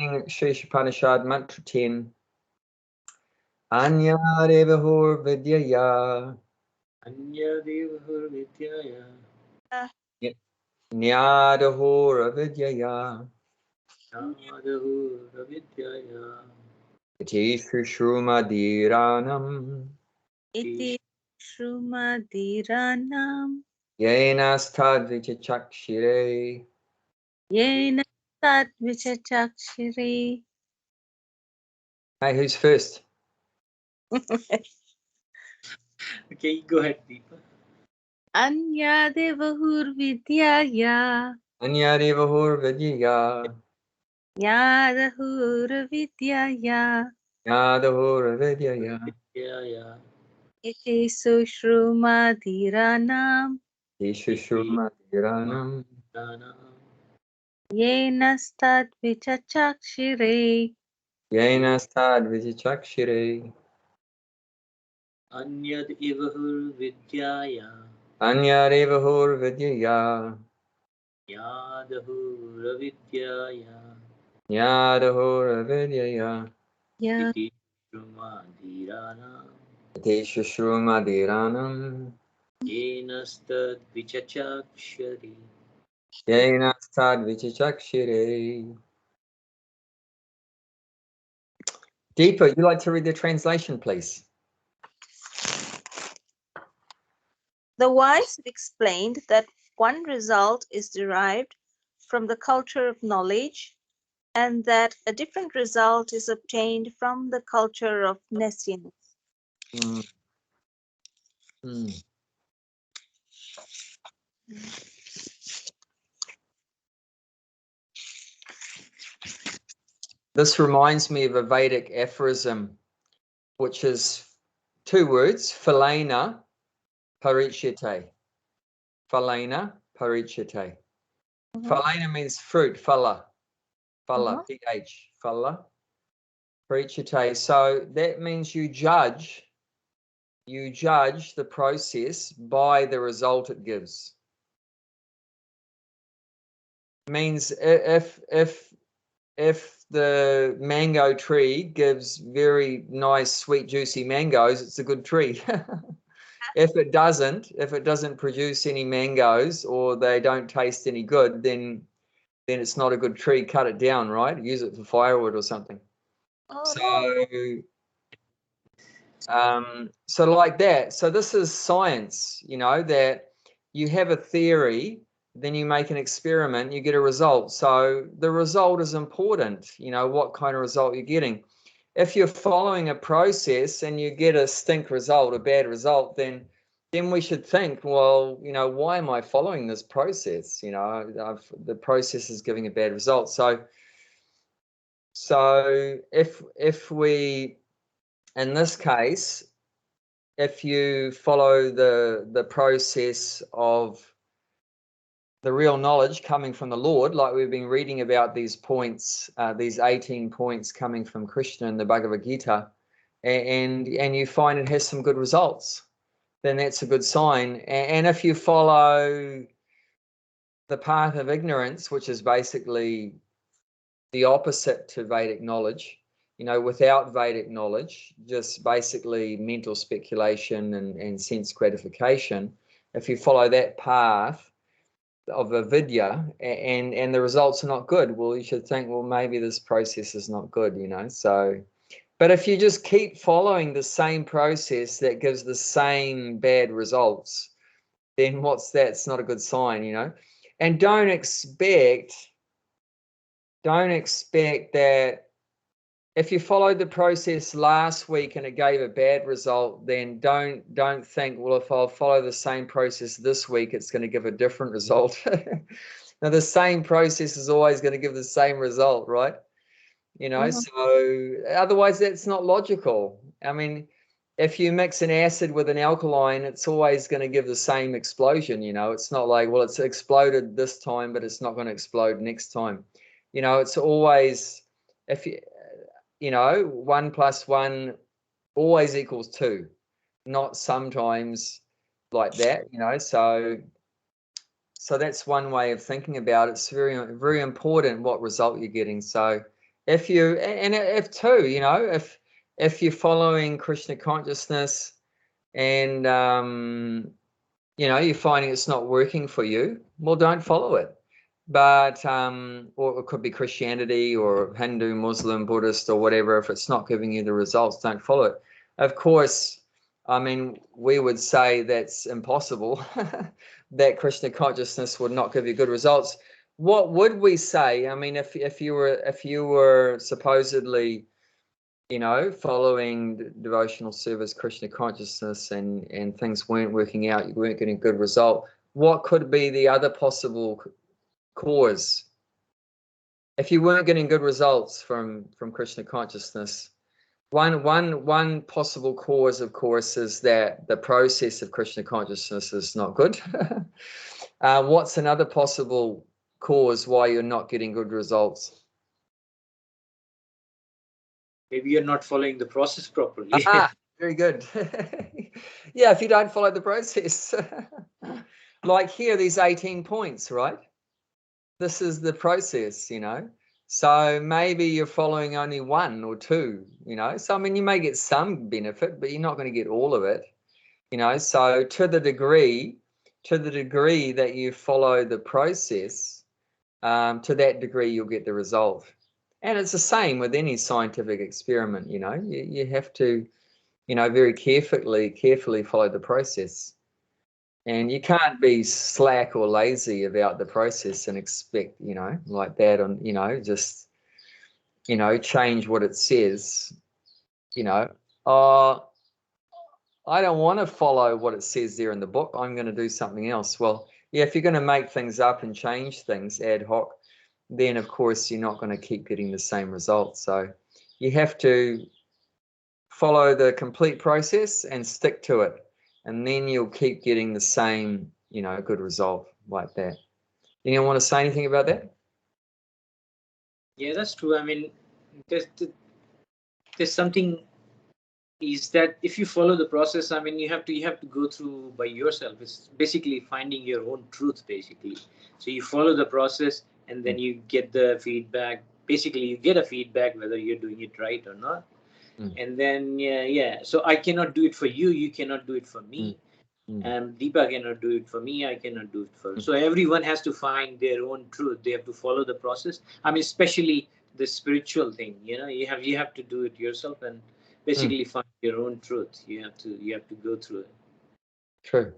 Meaning Isopanisad Mantra 10. Anya devahur vidyaya. Anya devahur vidyaya. Nyadahur vidyaya. Nyadahur vidyaya. Iti Shrumadhiranam. Iti Shrumadhiranam. Yena stad vichachakshire. Yena Tat Vichachakshire. Hey, who's first? Okay, go ahead, Deepa. Anya Devahur Vidyaya. Anya devahur vidyaya. Yadahur Vidyaya. Nyadahur vidyaya. Vidyaya. Iti Sushrumadhiranam. Iti Shrumadhiranam. Dana. Yena Stat Vichachakshire. Yena stad vichachakshire. Anya devahur vidyaya. Anya devahur vidyaya. Nyadahur vidyaya. Nyadahur vidyaya. Iti Shrumadhirana. Iti Shrumadhiranam. Yenastad vichachakshari. Yena stad vichachakshire. Deepa, would you like to read the translation, please? The wise have explained that one result is derived from the culture of knowledge, and that a different result is obtained from the culture of nescience. Mm. Mm. This reminds me of a Vedic aphorism, which is two words, phalena parichyate. Phalena parichyate. Phalena means fruit, phala, P-H, phala, parichyate. So that means you judge the process by the result it gives. Means if the mango tree gives very nice, sweet, juicy mangoes, it's a good tree. If it doesn't produce any mangoes, or they don't taste any good, then it's not a good tree. Cut it down, right? Use it for firewood or something. So like that. So this is science, that you have a theory, then you make an experiment, you get a result. So the result is important, what kind of result you're getting. If you're following a process and you get a stink result, a bad result, then we should think, well, why am I following this process? The process is giving a bad result. So if we, in this case, if you follow the process of the real knowledge coming from the Lord, like we've been reading about these points, these 18 points coming from Krishna in the Bhagavad Gita, and you find it has some good results, then that's a good sign. And if you follow the path of ignorance, which is basically the opposite to Vedic knowledge, without Vedic knowledge, just basically mental speculation and sense gratification, if you follow that path of avidya and the results are not good, well, you should think, well, maybe this process is not good, so. But if you just keep following the same process that gives the same bad results, then what's that? It's not a good sign, and don't expect that if you followed the process last week and it gave a bad result, then don't think, well, if I'll follow the same process this week, it's going to give a different result. Now, the same process is always going to give the same result, right? So otherwise that's not logical. I mean, if you mix an acid with an alkaline, it's always going to give the same explosion. It's not like, well, it's exploded this time, but it's not going to explode next time. It's always, if you 1 + 1 always equals 2, not sometimes like that, so that's one way of thinking about it. It's very, very important what result you're getting. So if you, and if too, you know, if you're following Krishna consciousness and you know, you're finding it's not working for you, well, don't follow it. But or it could be Christianity or Hindu, Muslim, Buddhist, or whatever. If it's not giving you the results, don't follow it. Of course, I mean, we would say that's impossible, that Krishna consciousness would not give you good results. What would we say? I mean, if you were supposedly, you know, following devotional service, Krishna consciousness, and things weren't working out, you weren't getting a good result, what could be the other possible cause? If you weren't getting good results from Krishna consciousness, one possible cause, of course, is that the process of Krishna consciousness is not good. What's another possible cause why you're not getting good results? Maybe you're not following the process properly. Very good. Yeah, if you don't follow the process. Like here, these 18 points, right? This is the process, you know. So maybe you're following only one or two, you know. So I mean, you may get some benefit, but you're not going to get all of it, you know. So to the degree that you follow the process, to that degree you'll get the result. And it's the same with any scientific experiment, you know. You have to, you know, very carefully follow the process. And you can't be slack or lazy about the process and expect, you know, like that, on, you know, just, you know, change what it says, you know. I don't want to follow what it says there in the book. I'm going to do something else. Well, yeah, if you're going to make things up and change things ad hoc, then of course you're not going to keep getting the same results. So you have to follow the complete process and stick to it, and then you'll keep getting the same, you know, good result like that. Anyone want to say anything about that? Yeah, that's true. I mean, there's something is that if you follow the process, I mean, you have to go through by yourself. It's basically finding your own truth, basically. So you follow the process, and then you get the feedback. Basically, you get a feedback whether you're doing it right or not. And then so I cannot do it for you, you cannot do it for me, and Deepa cannot do it for me, I cannot do it for so everyone has to find their own truth. They have to follow the process. I mean, especially the spiritual thing, you know, you have to do it yourself and basically find your own truth. You have to go through it. True.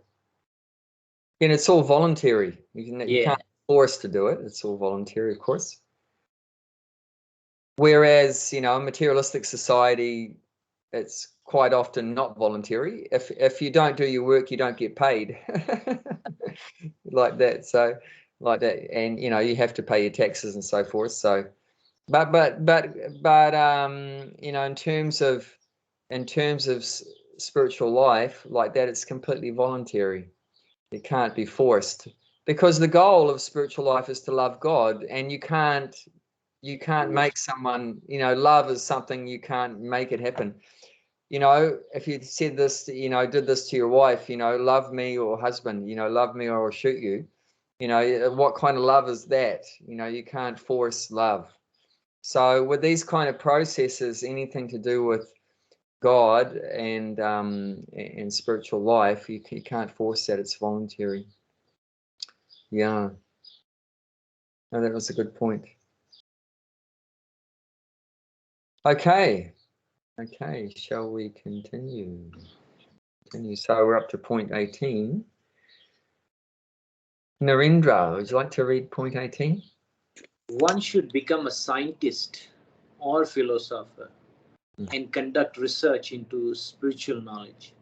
And it's all voluntary. You can't force to do it. It's all voluntary, of course. Whereas, you know, a materialistic society, it's quite often not voluntary. If you don't do your work, you don't get paid. Like that. So like that, and you know, you have to pay your taxes and so forth. So but you know, in terms of spiritual life like that, it's completely voluntary. It can't be forced, because the goal of spiritual life is to love God, and you can't make someone, you know, love is something you can't make it happen. You know, if you said this, you know, did this to your wife, you know, love me, or husband, you know, love me or I'll shoot you, you know, what kind of love is that? You know, you can't force love. So with these kind of processes, anything to do with God and spiritual life, you can't force that. It's voluntary. Yeah. No, that was a good point. Okay. Okay, shall we continue? So we're up to point 18. Narendra, would you like to read point 18? One should become a scientist or philosopher and conduct research into spiritual knowledge,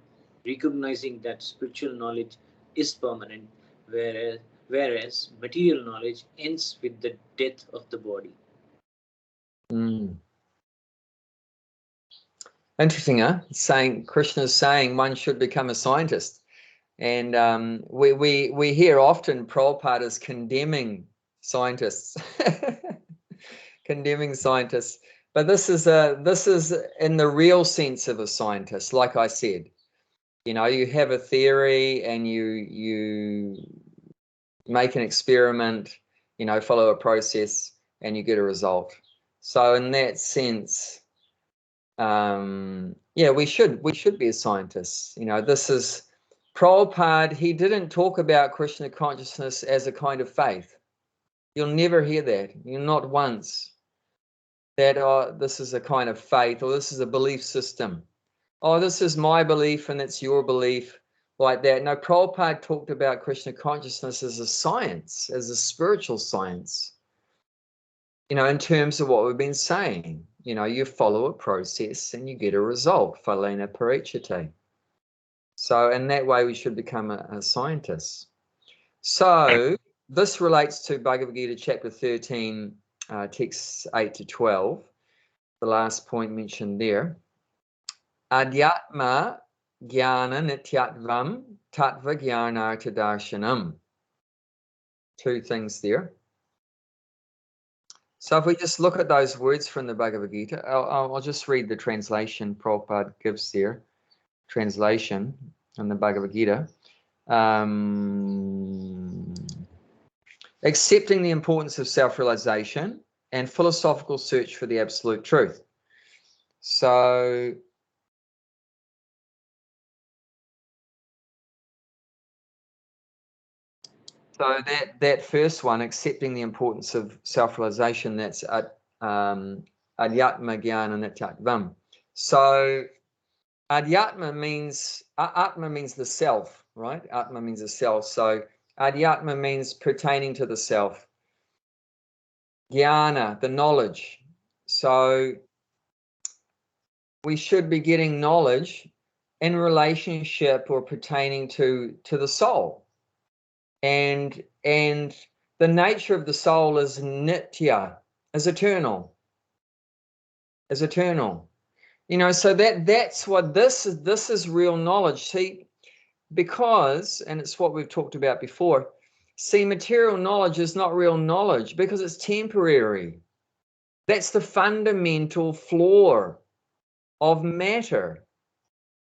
recognizing that spiritual knowledge is permanent, whereas material knowledge ends with the death of the body. Interesting, huh? Krishna's saying one should become a scientist. And we hear often Prabhupada is condemning scientists. Condemning scientists. But this is in the real sense of a scientist, like I said. You know, you have a theory and you make an experiment, you know, follow a process and you get a result. So in that sense, yeah, we should be a scientist. You know, this is Prabhupada. He didn't talk about Krishna consciousness as a kind of faith. You'll never hear that. You're not once that, oh, this is a kind of faith, or this is a belief system. Oh, this is my belief and it's your belief, like that. No, Prabhupada talked about Krishna consciousness as a science, as a spiritual science. You know, in terms of what we've been saying, you know, you follow a process and you get a result. Phalena parichate. So in that way, we should become a scientist. So this relates to Bhagavad Gita chapter 13, texts 8 to 12, the last point mentioned there. Adhyatma jnana nityatvam tattva jnanartha darshanam. Two things there. So if we just look at those words from the Bhagavad Gita, I'll just read the translation Prabhupada gives there. Translation in the Bhagavad Gita. Accepting the importance of self-realization and philosophical search for the absolute truth. So that first one, accepting the importance of self-realization, that's adhyatma jnana nityatvam. So adhyatma means, atma means the self, right? Atma means the self. So adhyatma means pertaining to the self. Jnana, the knowledge. So we should be getting knowledge in relationship or pertaining to the soul. And the nature of the soul is nitya, is eternal. Is eternal. You know, so that's what this is real knowledge. See, because, and it's what we've talked about before, see, material knowledge is not real knowledge because it's temporary. That's the fundamental flaw of matter,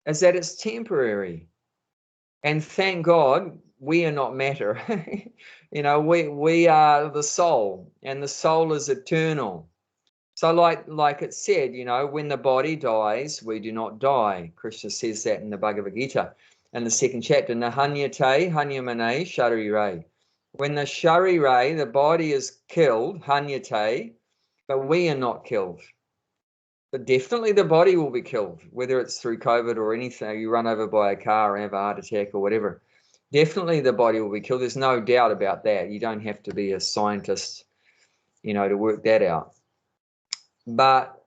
is that it's temporary. And thank God we are not matter. You know, we are the soul, and the soul is eternal. So like it said, you know, when the body dies, we do not die. Krishna says that in the Bhagavad Gita in the 2nd chapter. Nahanyate hanyamane sharire. When the sharire, the body is killed, hanyate, but we are not killed. But definitely the body will be killed, whether it's through COVID or anything, you run over by a car and have a heart attack or whatever. Definitely the body will be killed. There's no doubt about that. You don't have to be a scientist, you know, to work that out. But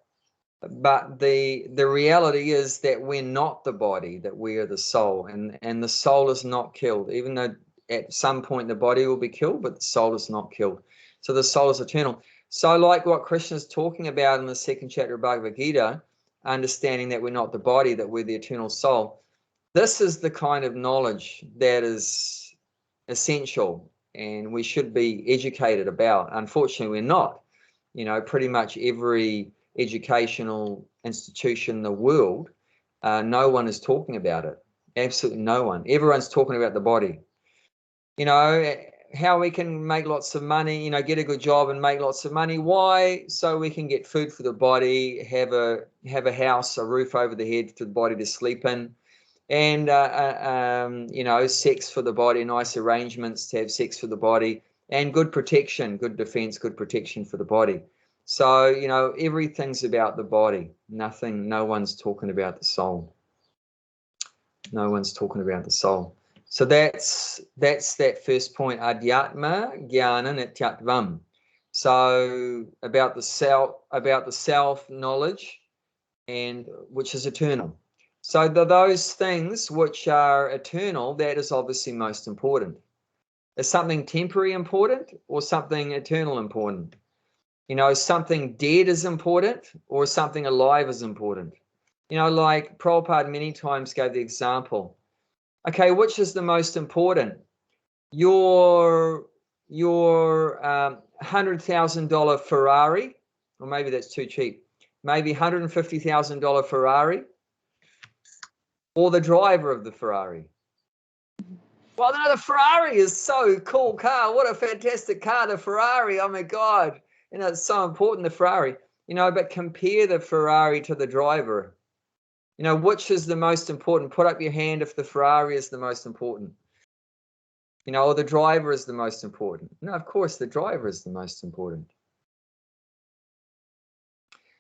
the reality is that we're not the body, that we are the soul, and the soul is not killed, even though at some point the body will be killed, but the soul is not killed. So the soul is eternal. So like what Krishna is talking about in the 2nd chapter of Bhagavad Gita, understanding that we're not the body, that we're the eternal soul, this is the kind of knowledge that is essential and we should be educated about. Unfortunately, we're not. You know, pretty much every educational institution in the world, no one is talking about it. Absolutely no one. Everyone's talking about the body. You know, how we can make lots of money, you know, get a good job and make lots of money. Why? So we can get food for the body, have a house, a roof over the head for the body to sleep in, and you know, sex for the body, nice arrangements to have sex for the body, and good protection, good defense, good protection for the body. So, you know, everything's about the body. No one's talking about the soul. No one's talking about the soul. So that's that first point, adhyatma jnana nityatvam. So about the self knowledge, and which is eternal. So those things which are eternal, that is obviously most important. Is something temporary important or something eternal important? You know, something dead is important or something alive is important? You know, like Prabhupada many times gave the example. Okay, which is the most important? Your $100,000 Ferrari, or maybe that's too cheap. Maybe $150,000 Ferrari, or the driver of the Ferrari. Well, no, the Ferrari is so cool car. What a fantastic car, the Ferrari. Oh my God. You know, it's so important, the Ferrari. you know, but compare the Ferrari to the driver. You know, which is the most important? Put up your hand if the Ferrari is the most important. You know, or the driver is the most important. No, of course, the driver is the most important.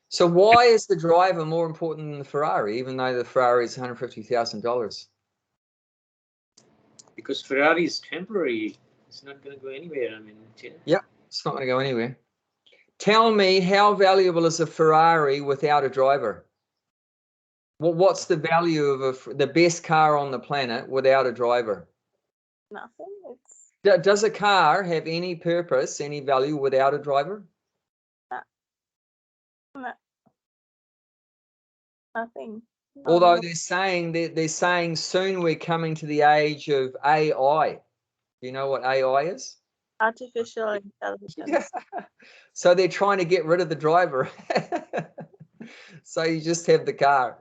So why is the driver more important than the Ferrari, even though the Ferrari is $150,000? Because Ferrari is temporary. It's not going to go anywhere. I mean, yeah, it's not going to go anywhere. Tell me, how valuable is a Ferrari without a driver? Well, what's the value of the best car on the planet without a driver? Nothing. Does a car have any purpose, any value without a driver? No. Nothing. Although they're saying soon we're coming to the age of AI. Do you know what AI is? Artificial intelligence. Yeah. So they're trying to get rid of the driver. So you just have the car.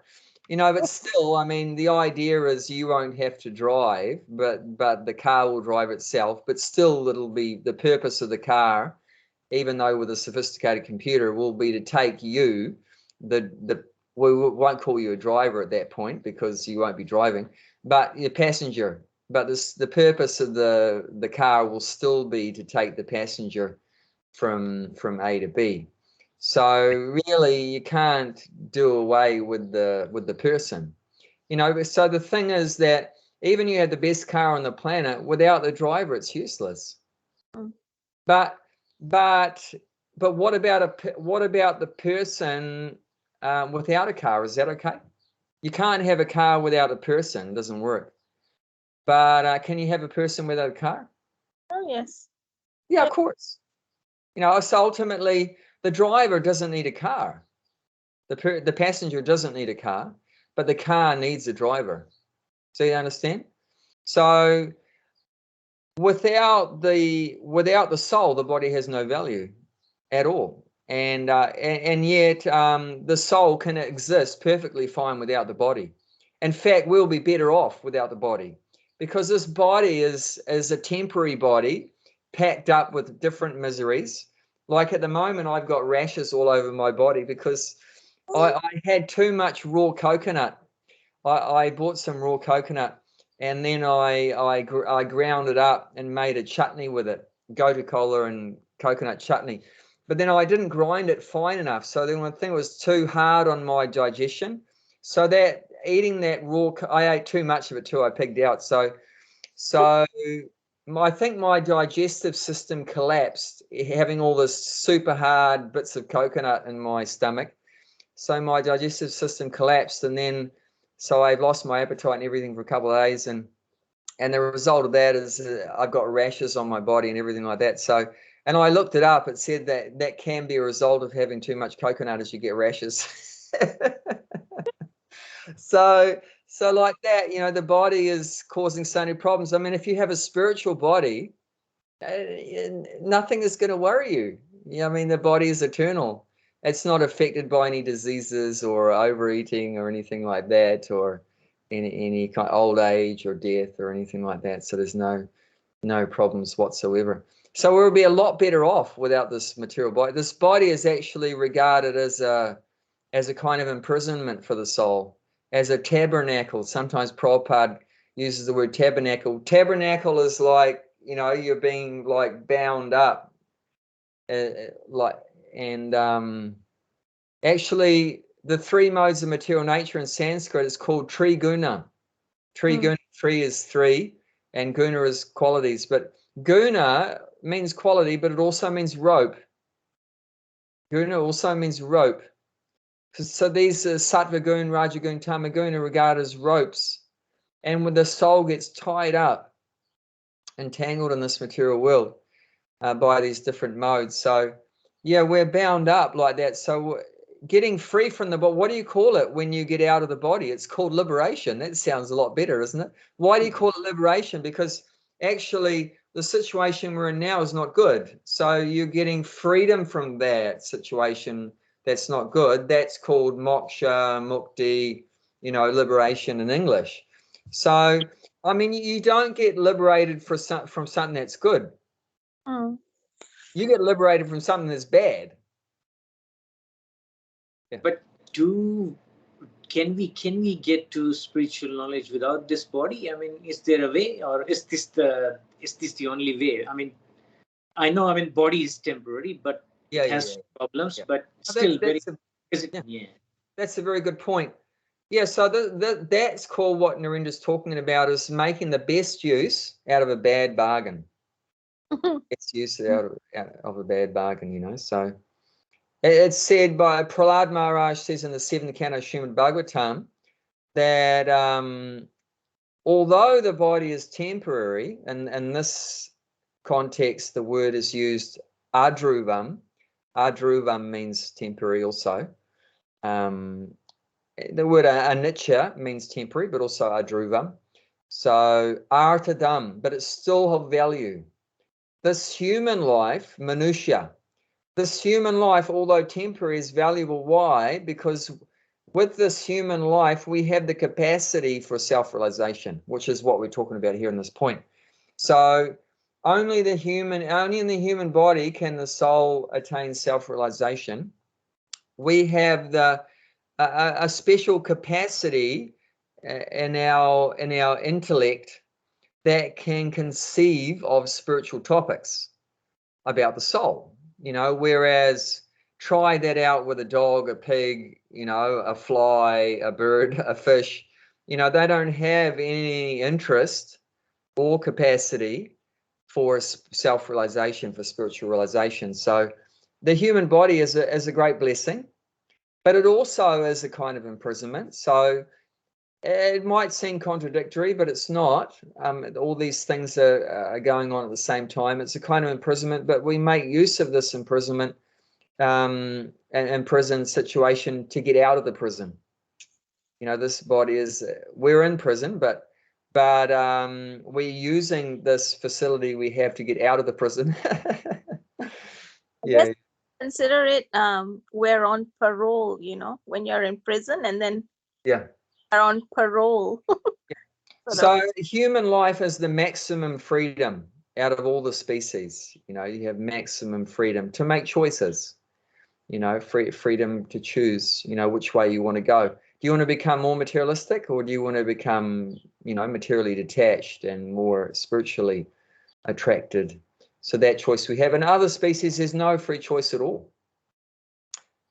You know, but still, I mean, the idea is you won't have to drive, but the car will drive itself. But still, it'll be the purpose of the car, even though with a sophisticated computer, will be to take you, we won't call you a driver at that point because you won't be driving, but your passenger. But the purpose of the car will still be to take the passenger from A to B. So really, you can't do away with the person, you know. So the thing is that even you have the best car on the planet, without the driver, it's useless. But what about the person without a car? Is that okay? You can't have a car without a person; it doesn't work. But can you have a person without a car? Oh yes. Yeah, of course. You know, so ultimately, the driver doesn't need a car. The passenger doesn't need a car, but the car needs a driver. So you understand? So without the soul, the body has no value at all. And yet the soul can exist perfectly fine without the body. In fact, we'll be better off without the body, because this body is a temporary body packed up with different miseries. Like at the moment, I've got rashes all over my body because I had too much raw coconut. I bought some raw coconut, and then I ground it up and made a chutney with it, gotu kola and coconut chutney. But then I didn't grind it fine enough, so then one thing was too hard on my digestion. So that eating that raw, I ate too much of it too. I pigged out. So I think my digestive system collapsed, having all this super hard bits of coconut in my stomach. So my digestive system collapsed, and then so I've lost my appetite and everything for a couple of days, and the result of that is I've got rashes on my body and everything like that. So, and I looked it up. It said that can be a result of having too much coconut, as you get rashes. So like that, you know, the body is causing so many problems. I mean, if you have a spiritual body, nothing is going to worry you. I mean, the body is eternal. It's not affected by any diseases or overeating or anything like that, or any kind of old age or death or anything like that. So there's no problems whatsoever. So we'll be a lot better off without this material body. This body is actually regarded as a kind of imprisonment for the soul, as a tabernacle. Sometimes Prabhupada uses the word tabernacle. Tabernacle is like, you know, you're being like bound up, actually the three modes of material nature in Sanskrit is called triguna. Triguna, three is three, and guna is qualities. But guna means quality, but it also means rope. Guna also means rope. So these are sattva guna, rajagun, tamagun are regarded as ropes. And when the soul gets tied up, entangled in this material world by these different modes. So yeah, we're bound up like that. So getting free from the body, what do you call it when you get out of the body? It's called liberation. That sounds a lot better, isn't it? Why do you call it liberation? Because actually the situation we're in now is not good. So you're getting freedom from that situation that's not good. That's called moksha, mukti, you know, liberation in English. So, I mean, you don't get liberated from something that's good. You get liberated from something that's bad. Yeah. But can we get to spiritual knowledge without this body? I mean, is there a way, or is this the only way? I mean, I know, I mean, body is temporary, but Yeah, it has yeah. problems, Yeah. but Oh, still very. yeah. Yeah. That's a very good point. Yeah, so that's called, what Narendra's talking about, is making the best use out of a bad bargain. Best use out of a bad bargain, you know. So it's said by Prahlad Maharaj, says in the 7th canto of Srimad Bhagavatam, that although the body is temporary, and in this context the word is used adruvam. Adruvam means temporary also. The word anicca means temporary, but also adruvam. So artadam, but it's still of value. This human life, manusya, this human life, although temporary, is valuable. Why? Because with this human life, we have the capacity for self-realization, which is what we're talking about here in this point. So only in the human body can the soul attain self-realization. We have a special capacity in our intellect that can conceive of spiritual topics about the soul, you know, whereas try that out with a dog, a pig, you know, a fly, a bird, a fish, you know, they don't have any interest or capacity for self-realization, for spiritual realization. So the human body is a great blessing, but it also is a kind of imprisonment. So it might seem contradictory, but it's not. All these things are going on at the same time. It's a kind of imprisonment, but we make use of this imprisonment and prison situation to get out of the prison. You know, this body is, we're in prison, but we're using this facility we have to get out of the prison. Yeah. Consider it we're on parole, you know, when you're in prison and then Yeah. are on parole. So human life is the maximum freedom out of all the species. You know, you have maximum freedom to make choices, you know, freedom to choose, you know, which way you want to go. Do you want to become more materialistic, or do you want to become, you know, materially detached and more spiritually attracted? So that choice we have. In other species, there's no free choice at all.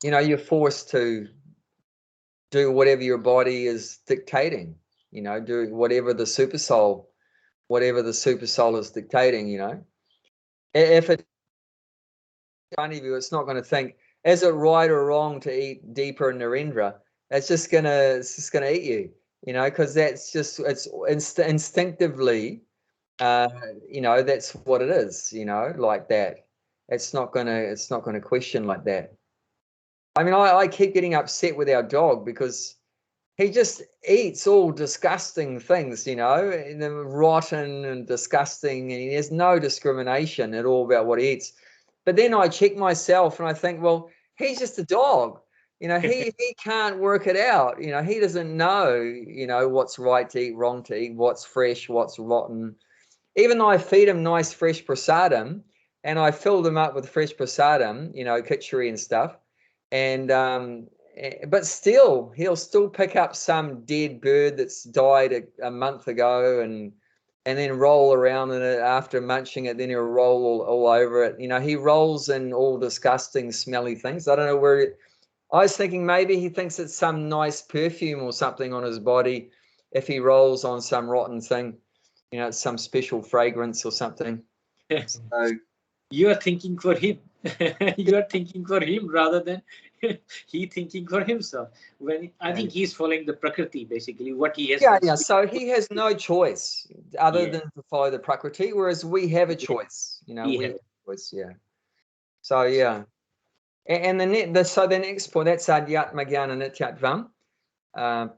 You know, you're forced to do whatever your body is dictating, you know, do whatever the super soul is dictating, you know. If it's in front of you, it's not going to think, is it right or wrong to eat deeper in Narendra? It's just gonna eat you, you know, because that's just, it's instinctively, you know, that's what it is, you know, like that. It's not gonna question like that. I mean, I keep getting upset with our dog because he just eats all disgusting things, you know, and rotten and disgusting, and he has no discrimination at all about what he eats. But then I check myself and I think, well, he's just a dog. You know, he can't work it out. You know, he doesn't know, you know, what's right to eat, wrong to eat, what's fresh, what's rotten. Even though I feed him nice fresh prasadam and I filled him up with fresh prasadam, you know, kitchery and stuff, and but still he'll still pick up some dead bird that's died a month ago and then roll around in it after munching it. Then he'll roll all over it. You know, he rolls in all disgusting smelly things. I don't know where I was thinking maybe he thinks it's some nice perfume or something on his body if he rolls on some rotten thing, you know, it's some special fragrance or something. So You are thinking for him. You are thinking for him rather than he thinking for himself. When I think he's following the prakriti, basically what he has. yeah. So he has no choice other than to follow the prakriti, whereas we have a choice. You know, we have a choice. Yeah. So yeah, and the next point, that's adhyatma jnana nityatvam,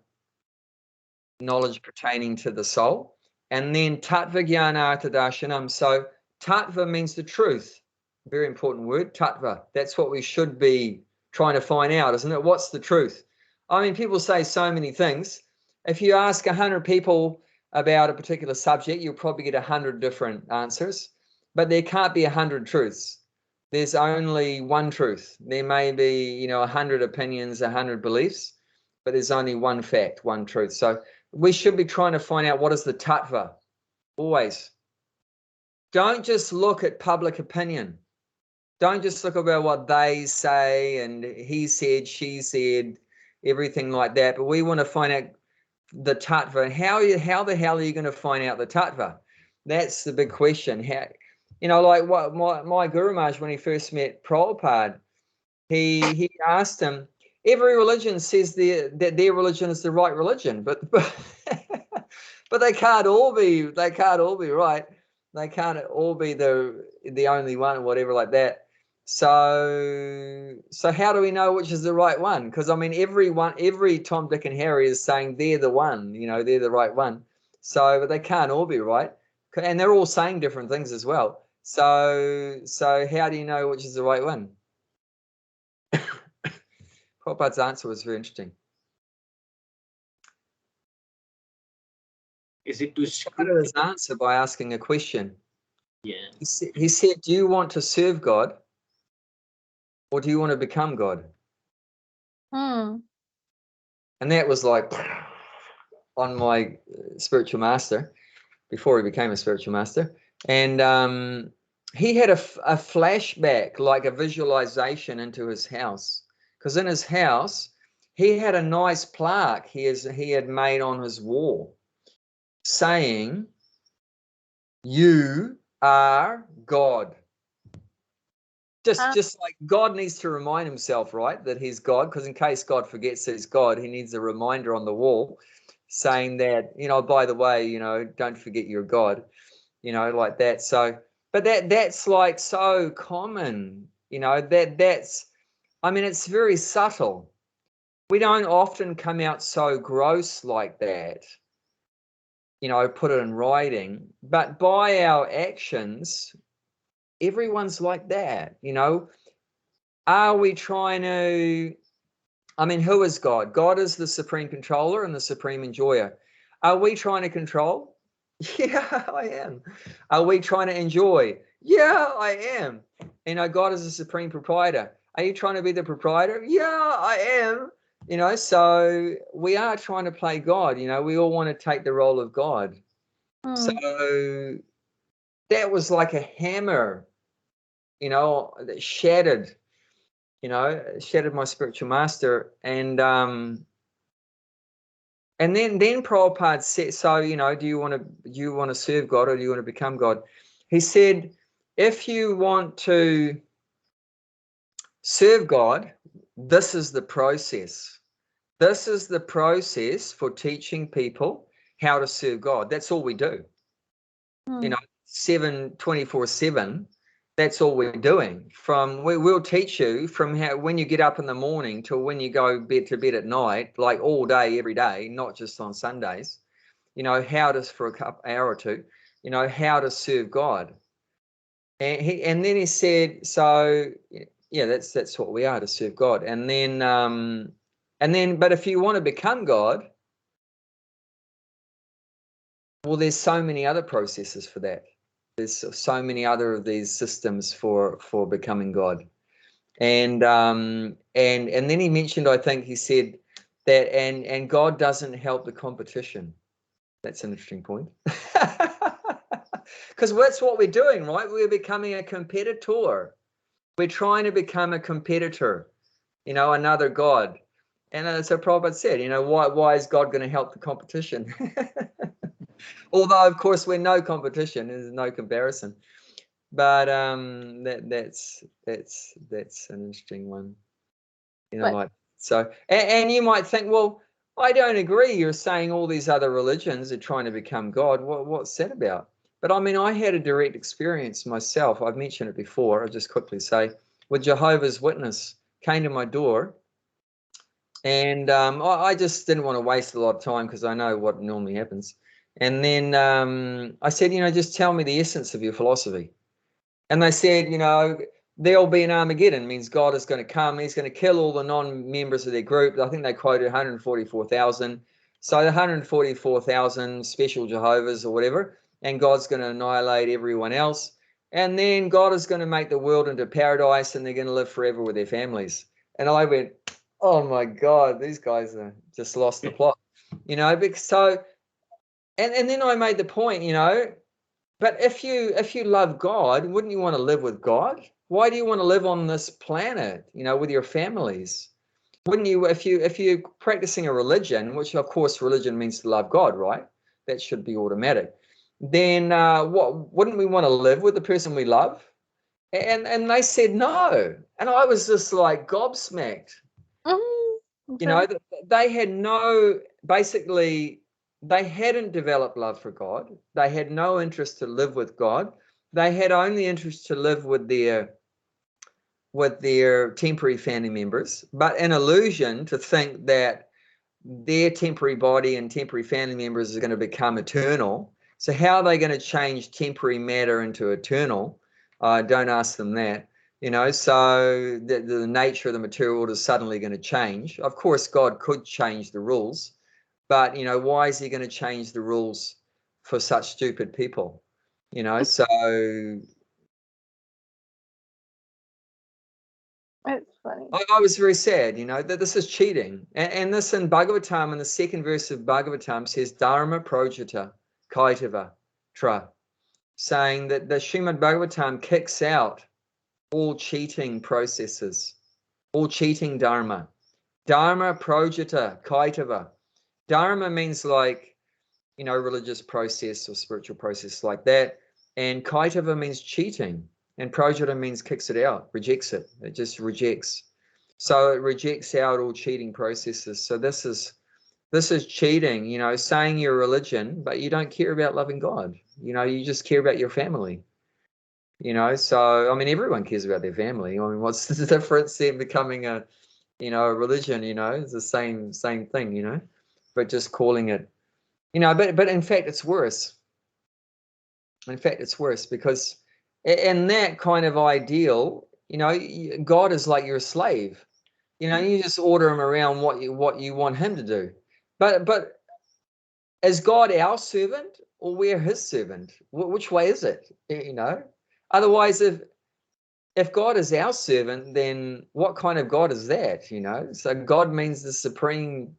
knowledge pertaining to the soul, and then tattva jnana artadarshanam. So tattva means the truth. Very important word, tattva. That's what we should be trying to find out, isn't it? What's the truth? I mean, people say so many things. If you ask 100 people about a particular subject, you'll probably get 100 different answers, but there can't be 100 truths. there's only one truth. There may be, 100 opinions, 100 beliefs, but there's only one fact, one truth. So we should be trying to find out what is the tattva. Always. Don't just look at public opinion. Don't just look about what they say and he said, she said, everything like that. But we want to find out the tattva. How the hell are you going to find out the tattva? That's the big question. How, like what my Guru Maharaj, when he first met Prabhupada, he asked him, every religion says that their religion is the right religion, but they can't all be right. They can't all be the only one or whatever like that. So how do we know which is the right one? Because I mean, every Tom, Dick, and Harry is saying they're the one, they're the right one. So, but they can't all be right, and they're all saying different things as well. So how do you know which is the right one? Prabhupada's answer was very interesting. Is it to Prabhupada's answer by asking a question. Yeah. He said, do you want to serve God or do you want to become God? Hmm. And that was like on my spiritual master before he became a spiritual master. And he had a flashback, like a visualization into his house. Because in his house, he had a nice plaque he had made on his wall saying, you are God. Just like God needs to remind himself, right, that he's God, because in case God forgets that he's God, he needs a reminder on the wall saying that, by the way, don't forget you're God, like that. So, but that's like so common, that's, I mean, it's very subtle. We don't often come out so gross like that, put it in writing, but by our actions, everyone's like that, Are we trying to, I mean, who is God? God is the supreme controller and the supreme enjoyer. Are we trying to control? Yeah, I am. Are we trying to enjoy? Yeah, I am. God is the supreme proprietor. Are you trying to be the proprietor? Yeah, I am. So we are trying to play God. We all want to take the role of God. So that was like a hammer, that shattered my spiritual master. And then Prabhupada said, so, do you want to serve God or do you want to become God? He said, if you want to serve God, this is the process. This is the process for teaching people how to serve God. That's all we do. 24/7. That's all we're doing. We'll teach you from when you get up in the morning till when you go to bed at night, like all day, every day, not just on Sundays, how to, for a hour or two, how to serve God. And then he said, so yeah, that's what we are, to serve God. And then, but if you want to become God, well, there's so many other processes for that. There's so many other of these systems for becoming God. And then he mentioned, I think he said that, and God doesn't help the competition. That's an interesting point. Because that's what we're doing, right? We're becoming a competitor. We're trying to become a competitor, another God. And so Prabhupada said, why is God going to help the competition? Although, of course, we're no competition. There's no comparison. But that's an interesting one. Like so. And you might think, well, I don't agree. You're saying all these other religions are trying to become God. What's that about? But I mean, I had a direct experience myself. I've mentioned it before. I'll just quickly say, with Jehovah's Witness came to my door, and I just didn't want to waste a lot of time because I know what normally happens. And then I said, just tell me the essence of your philosophy. And they said, there'll be an Armageddon, means God is going to come. He's going to kill all the non-members of their group. I think they quoted 144,000. So the 144,000 special Jehovah's or whatever, and God's going to annihilate everyone else. and then God is going to make the world into paradise, and they're going to live forever with their families. And I went, oh my God, these guys are just lost the plot, you know. Because so, and then I made the point, you know, but if you love God, wouldn't you want to live with God? Why do you want to live on this planet, you know, with your families? Wouldn't you, if you're practicing a religion, which of course religion means to love God, right? That should be automatic. Then what wouldn't we want to live with the person we love? And they said no, and I was just like gobsmacked. You know, they had no, basically they hadn't developed love for God. They had no interest to live with God. They had only interest to live with their temporary family members, but an illusion to think that their temporary body and temporary family members are going to become eternal. So how are they going to change temporary matter into eternal? Don't ask them that. You know, so the nature of the material world is suddenly going to change. Of course, God could change the rules, but, you know, why is he going to change the rules for such stupid people? You know, so It's funny. I was very sad, you know, that this is cheating. And this in Bhagavatam, in the second verse of Bhagavatam, says Dharma Projita Kaitava Tra, saying that the Srimad Bhagavatam kicks out all cheating processes, all cheating dharma. Dharma Projita Kaitava. Dharma means like, you know, religious process or spiritual process like that. And Kaitava means cheating. And Projita means kicks it out, rejects it. It just rejects. So it rejects out all cheating processes. So this is cheating, you know, saying you're a religion, but you don't care about loving God. You know, you just care about your family. You know, so I mean, everyone cares about their family. I mean, what's the difference in becoming a, you know, a religion? You know, it's the same thing. You know, but just calling it, you know, but in fact, it's worse. In fact, it's worse because in that kind of ideal, you know, God is like you're a slave. You know, you just order him around what you want him to do. But is God our servant or we're his servant? Which way is it? You know, otherwise, if God is our servant, then what kind of God is that? You know, so God means the supreme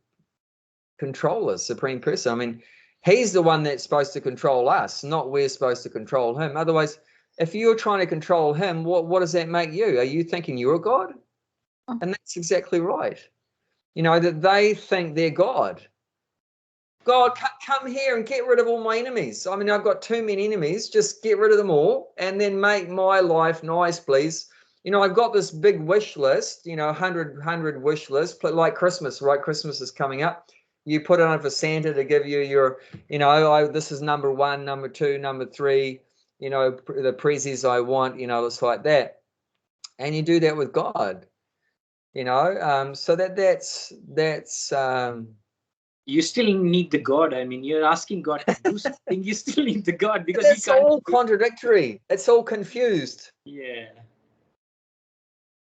controller, supreme person. I mean, he's the one that's supposed to control us, not we're supposed to control him. Otherwise, if you're trying to control him, what does that make you? Are you thinking you're a God? And that's exactly right. You know, that they think they're God. God, come here and get rid of all my enemies. I mean, I've got too many enemies. Just get rid of them all and then make my life nice, please. You know, I've got this big wish list, you know, 100 wish list, like Christmas, right? Christmas is coming up. You put it on for Santa to give you your, you know, this is number 1, number 2, number 3, you know, the prezzies I want, you know, it's like that. And you do that with God, you know, so that's you still need the God. I mean, you're asking God to do something. You still need the God because it's all contradictory. It's all confused. Yeah.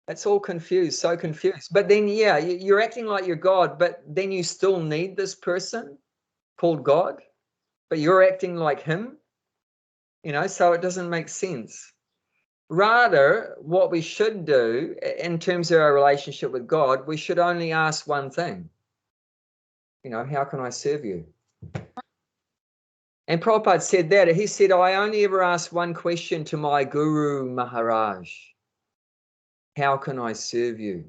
It's all confused, so confused. But then, yeah, you're acting like you're God, but then you still need this person called God, but you're acting like him, you know, so it doesn't make sense. Rather, what we should do in terms of our relationship with God, we should only ask one thing. You know, how can I serve you? And Prabhupada said that. He said, I only ever ask one question to my Guru Maharaj. How can I serve you?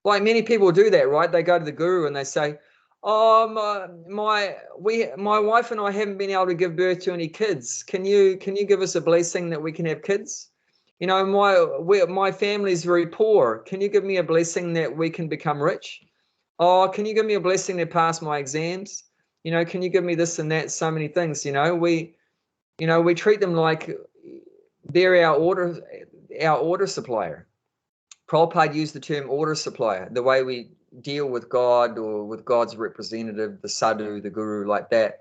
Like many people do that, right? They go to the Guru and they say, oh, my wife and I haven't been able to give birth to any kids. Can you give us a blessing that we can have kids? You know, my family is very poor. Can you give me a blessing that we can become rich? Oh, can you give me a blessing to pass my exams? You know, can you give me this and that? So many things. You know, we treat them like they're our order supplier. Prabhupada used the term order supplier, the way we deal with God or with God's representative, the sadhu, the guru, like that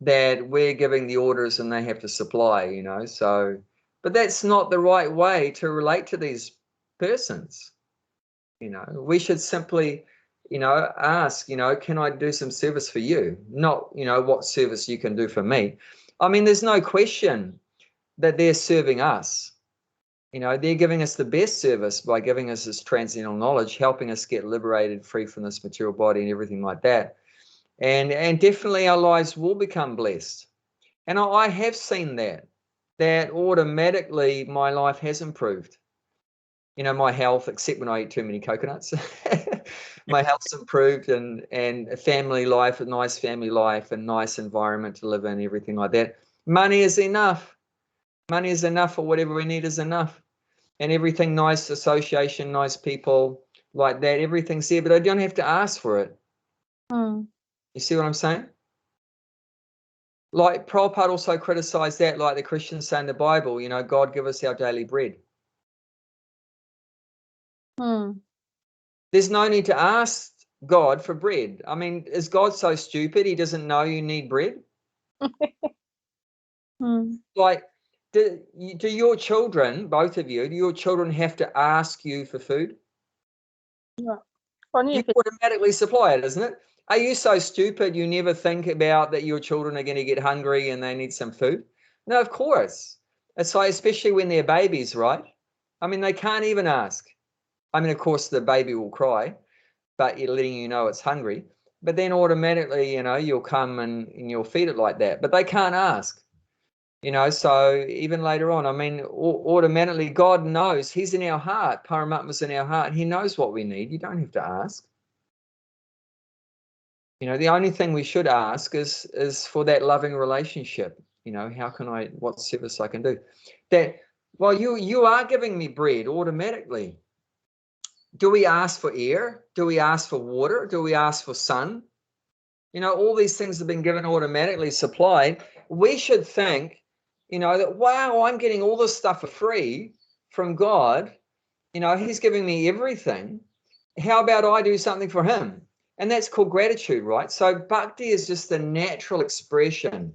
we're giving the orders and they have to supply, you know. So, but that's not the right way to relate to these persons. You know, we should simply, you know, ask, you know, can I do some service for you? Not, you know, what service you can do for me. I mean, there's no question that they're serving us. You know, they're giving us the best service by giving us this transcendental knowledge, helping us get liberated, free from this material body and everything like that. And definitely our lives will become blessed. And I have seen that automatically my life has improved. You know, my health, except when I eat too many coconuts, my health's improved, and a family life, a nice family life, a nice environment to live in, everything like that. Money is enough. Money is enough for whatever we need is enough. And everything, nice association, nice people like that, everything's there, but I don't have to ask for it. You see what I'm saying? Like Prabhupada also criticized that, like the Christians say in the Bible, you know, God give us our daily bread. There's no need to ask God for bread. I mean, is God so stupid he doesn't know you need bread? Like, do your children, both of you, do your children have to ask you for food? Yeah. Only You if it, automatically supply it, isn't it? Are you so stupid you never think about that your children are going to get hungry and they need some food? No, of course. It's like, especially when they're babies, right? I mean, they can't even ask. I mean, of course, the baby will cry, but you're letting you know it's hungry. But then automatically, you know, you'll come and you'll feed it like that. But they can't ask. You know, so even later on, I mean, automatically, God knows. He's in our heart. Paramatma's in our heart. He knows what we need. You don't have to ask. You know, the only thing we should ask is for that loving relationship. You know, how can I, what service I can do? That, well, you are giving me bread automatically. Do we ask for air? Do we ask for water? Do we ask for sun? You know, all these things have been given automatically supplied. We should think, you know, that, wow, I'm getting all this stuff for free from God. You know, he's giving me everything. How about I do something for him? And that's called gratitude, right? So bhakti is just the natural expression.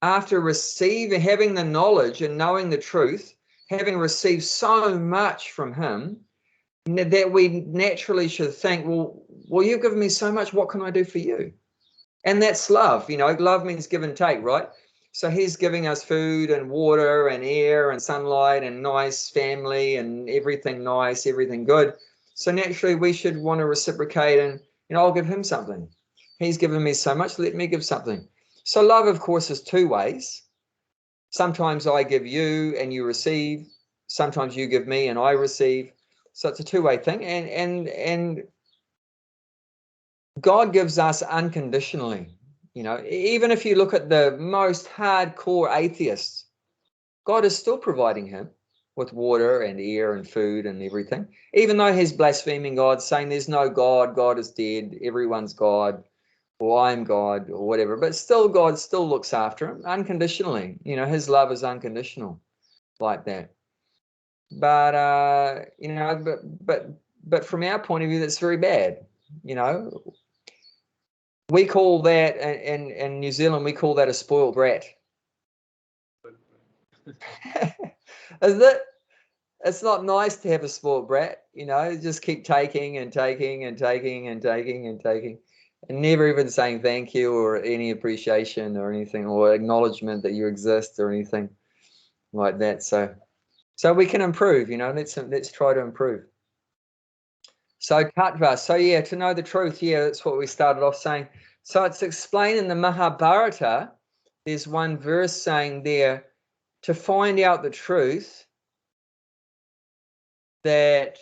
After receiving, having the knowledge and knowing the truth, having received so much from him, that we naturally should think, well, you've given me so much, what can I do for you? And that's love. You know, love means give and take, right? So he's giving us food and water and air and sunlight and nice family and everything nice, everything good. So naturally we should want to reciprocate, and, you know, I'll give him something. He's given me so much, let me give something. So love, of course, is two ways. Sometimes I give you and you receive. Sometimes you give me and I receive. So it's a two-way thing. And God gives us unconditionally. You know, even if you look at the most hardcore atheists, God is still providing him with water and air and food and everything, even though he's blaspheming God, saying there's no God, God is dead, everyone's God, or I'm God, or whatever. But still, God still looks after him unconditionally. You know, his love is unconditional like that. But you know, but from our point of view, that's very bad. You know, we call that, in New Zealand, we call that a spoiled brat. Isn't it? It's not nice to have a spoiled brat, you know, just keep taking and taking and taking and taking and taking, and never even saying thank you or any appreciation or anything, or acknowledgement that you exist or anything like that. So we can improve, you know, let's try to improve. So tattva, so yeah, to know the truth, yeah, that's what we started off saying. So it's explained in the Mahabharata, there's one verse saying there, to find out the truth, that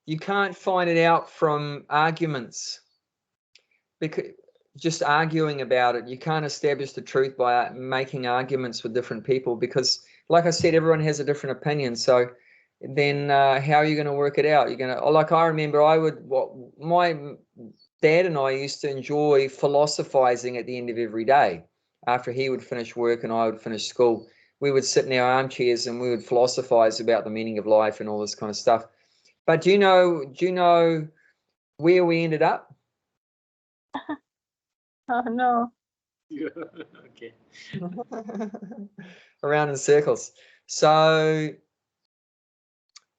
you can't find it out from arguments, because just arguing about it, you can't establish the truth by making arguments with different people, because like I said, everyone has a different opinion. So then how are you going to work it out? You're going to, like, I remember my dad and I used to enjoy philosophizing at the end of every day. After he would finish work and I would finish school, we would sit in our armchairs and we would philosophize about the meaning of life and all this kind of stuff. But do you know where we ended up? oh no. Okay. Around in circles. So,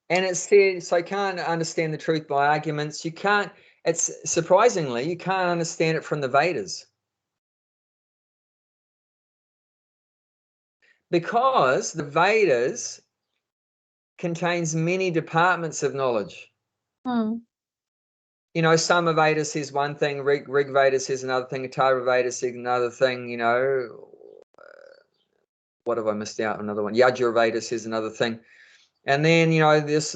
and it said, so you can't understand the truth by arguments. You can't, it's surprisingly, you can't understand it from the Vedas. Because the Vedas contains many departments of knowledge. You know, Sama Veda says one thing, Rig Veda says another thing, Atharva Veda says another thing, you know. What have I missed out? Another one. Yajur Veda says another thing. And then, you know, this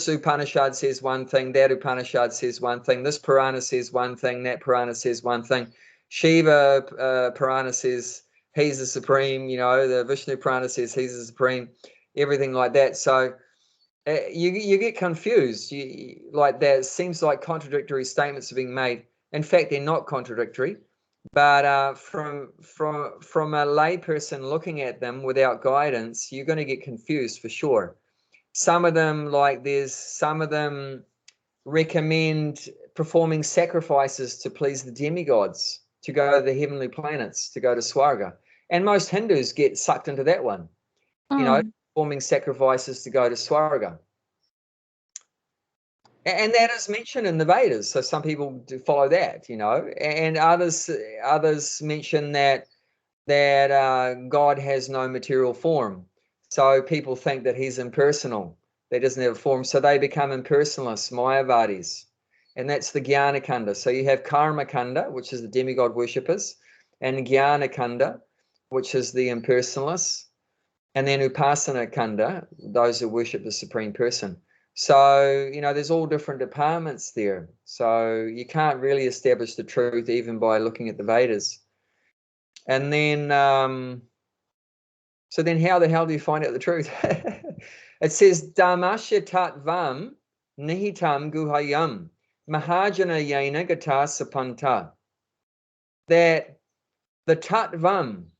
Upanishad says one thing, that Upanishad says one thing, this Purana says one thing, that Purana says one thing. Shiva Purana says he's the supreme, you know, the Vishnu Purana says he's the supreme, everything like that. So you get confused. Like that, it seems like contradictory statements are being made. In fact, they're not contradictory. But from a layperson looking at them without guidance, you're going to get confused for sure. Some of them, some of them recommend performing sacrifices to please the demigods, to go to the heavenly planets, to go to Swarga. And most Hindus get sucked into that one, you know, performing sacrifices to go to Swarga. And that is mentioned in the Vedas, so some people do follow that, you know, and others mention that God has no material form, so people think that he's impersonal, that he doesn't have a form, so they become impersonalists, Mayavadis, and that's the Jnana Kanda. So you have Karma Kanda, which is the demigod worshippers, and Jnana Kanda, which is the impersonalists, and then Upasana Kanda, those who worship the Supreme Person. So, you know, there's all different departments there. So you can't really establish the truth even by looking at the Vedas. And then, so then how the hell do you find out the truth? It says, Dhammasya Tattvam Nihitam Guhayam Mahajana Yena Gata Sapanta. That the Tattvam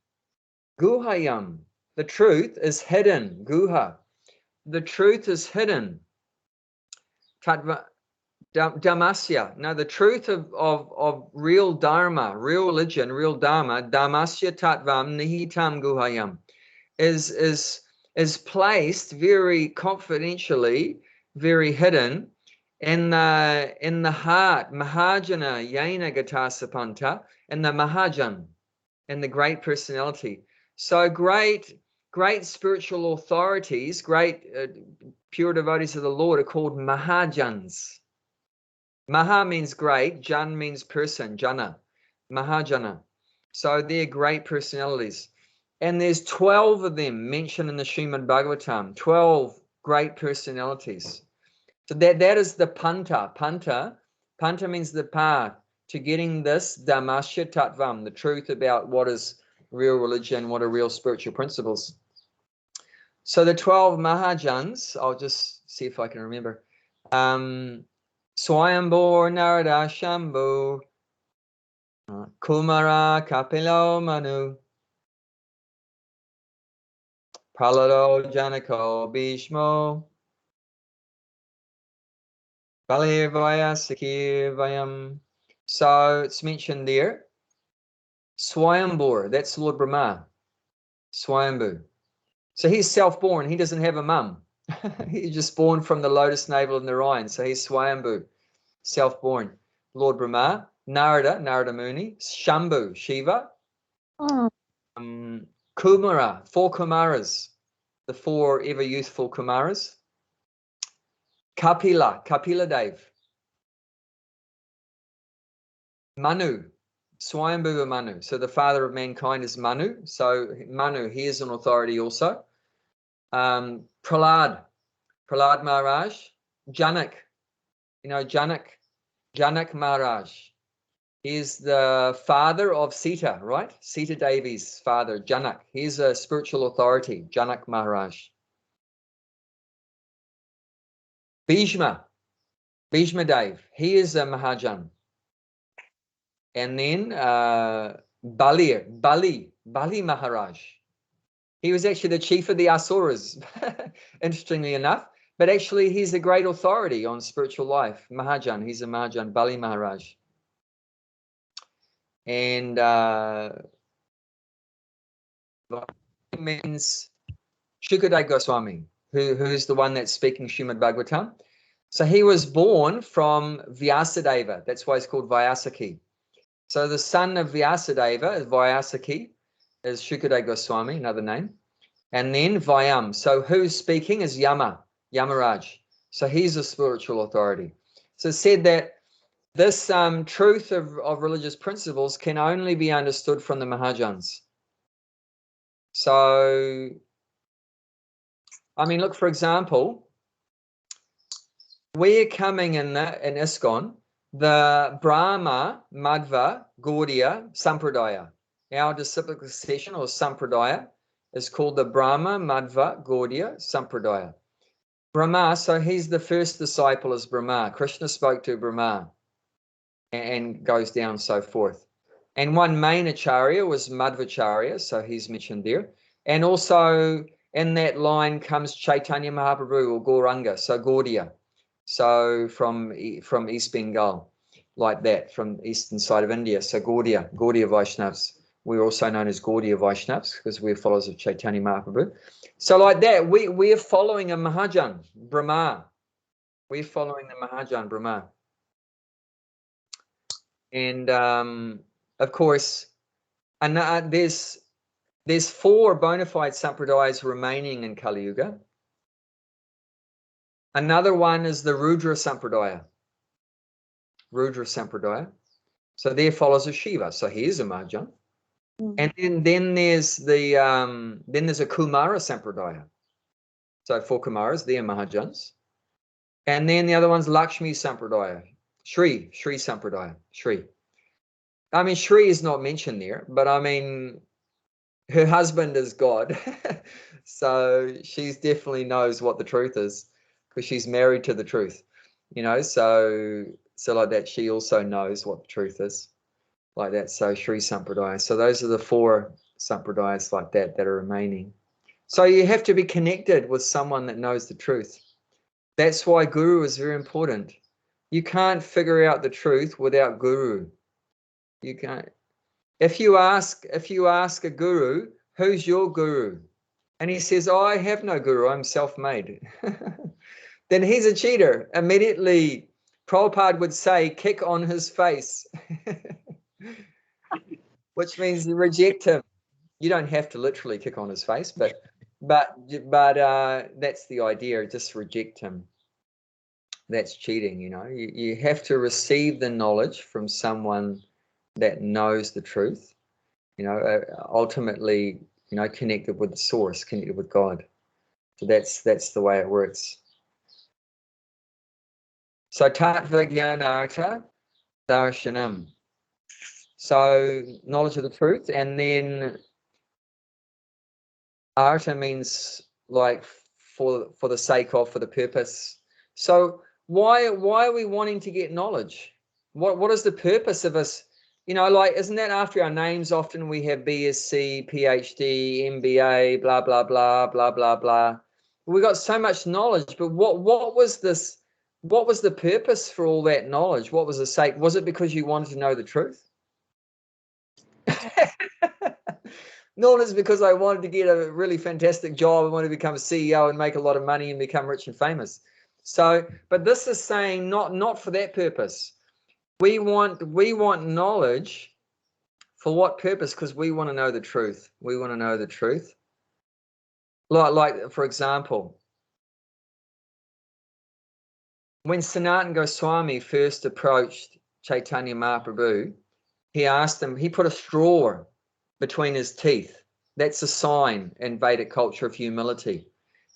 Guhayam, the truth is hidden. Guha. The truth is hidden. Dhammasya. Now, the truth of real dharma, real religion, real dharma, Dhammasya Tattvam Nihitam Guhayam, is placed very confidentially, very hidden in the heart, Mahajana Yena Gatasapanta, in the Mahajan, in the great personality. So great spiritual authorities, great pure devotees of the Lord are called Mahajans. Maha means great, Jan means person, Jana, Mahajana. So they're great personalities. And there's 12 of them mentioned in the Srimad Bhagavatam, 12 great personalities. So that is the Panta. Panta means the path to getting this Dhammasya Tattvam, the truth about what is real religion, what are real spiritual principles. So the 12 Mahajans, I'll just see if I can remember. Swayambur Narada Shambhu, Kumara Kapilo Manu, Pralado Janako Bhishmo, Balivaya Sakivayam. So it's mentioned there. Swayambur, that's Lord Brahma. Swayambhu. So he's self-born. He doesn't have a mum. He's just born from the lotus navel of Narayan. So he's Swayambhu, self-born. Lord Brahma, Narada Muni, Shambhu, Shiva, Kumara, 4 Kumaras, the 4 ever youthful Kumaras. Kapila Dev. Manu, Swayambhuva Manu. So the father of mankind is Manu. So Manu, he is an authority also. Prahlad Maharaj. Janak, you know, Janak Maharaj. He is the father of Sita, right? Sita Devi's father, Janak. He's a spiritual authority, Janak Maharaj. Bhishma Dev. He is a Mahajan. And then Bali Maharaj. He was actually the chief of the Asuras, interestingly enough. But actually, he's a great authority on spiritual life. Mahajan, he's a Mahajan, Bali Maharaj. And means Shukadev Goswami, who's the one that's speaking Srimad Bhagavatam. So he was born from Vyasadeva. That's why he's called Vyasaki. So the son of Vyasadeva, Vyasaki, is Shukadeva Goswami, another name. And then Vyam. So who's speaking is Yamaraj. So he's a spiritual authority. So it said that this truth of religious principles can only be understood from the Mahajans. So, I mean, look, for example, we're coming in ISKCON, the Brahma, Madhva, Gaudiya, Sampradaya. Our disciplic session or Sampradaya is called the Brahma, Madhva, Gaudiya, Sampradaya. Brahma, so he's the first disciple is Brahma. Krishna spoke to Brahma and goes down so forth. And one main acharya was Madhvacharya, so he's mentioned there. And also in that line comes Chaitanya Mahaprabhu or Gauranga, so Gaudiya. So from East Bengal, like that, from eastern side of India. So Gaudiya Vaishnavas. We're also known as Gaudiya Vaishnavas because we're followers of Chaitanya Mahaprabhu. So like that, we are following a Mahajan, Brahma. We're following the Mahajan, Brahma. And of course, there's 4 bona fide sampradayas remaining in Kali Yuga. Another one is the Rudra Sampradaya. So there follows a Shiva. So he is a Mahajan. And then there's the there's a Kumara Sampradaya. So 4 Kumaras, they're Mahajans. And then the other one's Lakshmi Sampradaya. Shri Sampradaya. Shri. I mean, Shri is not mentioned there, but I mean, her husband is God. So she definitely knows what the truth is because she's married to the truth, you know, so like that, she also knows what the truth is like that. So Shri Sampradaya. So those are the 4 Sampradayas like that are remaining. So you have to be connected with someone that knows the truth. That's why Guru is very important. You can't figure out the truth without Guru. You can't. If you ask a guru, who's your guru? And he says, oh, I have no guru, I'm self-made. Then he's a cheater. Immediately, Prabhupada would say, kick on his face, which means you reject him. You don't have to literally kick on his face, but that's the idea, just reject him. That's cheating, you know. You have to receive the knowledge from someone that knows the truth, you know, ultimately, you know, connected with the source, connected with God. So that's the way it works. So tattva jnanartha darshanam. So knowledge of the truth, and then artha means like for the sake of, for the purpose. So why are we wanting to get knowledge? What is the purpose of us? You know, like, isn't that after our names? Often we have BSc, PhD, MBA, blah, blah, blah, blah, blah, blah. We got so much knowledge, but what was this? What was the purpose for all that knowledge? What was the sake? Was it because you wanted to know the truth? No, it's because I wanted to get a really fantastic job. I wanted to become a CEO and make a lot of money and become rich and famous. So, but this is saying not for that purpose. We want knowledge for what purpose? Because we want to know the truth. We want to know the truth. Like for example, when Sanatana Goswami first approached Chaitanya Mahaprabhu, he asked him, he put a straw between his teeth. That's a sign in Vedic culture of humility.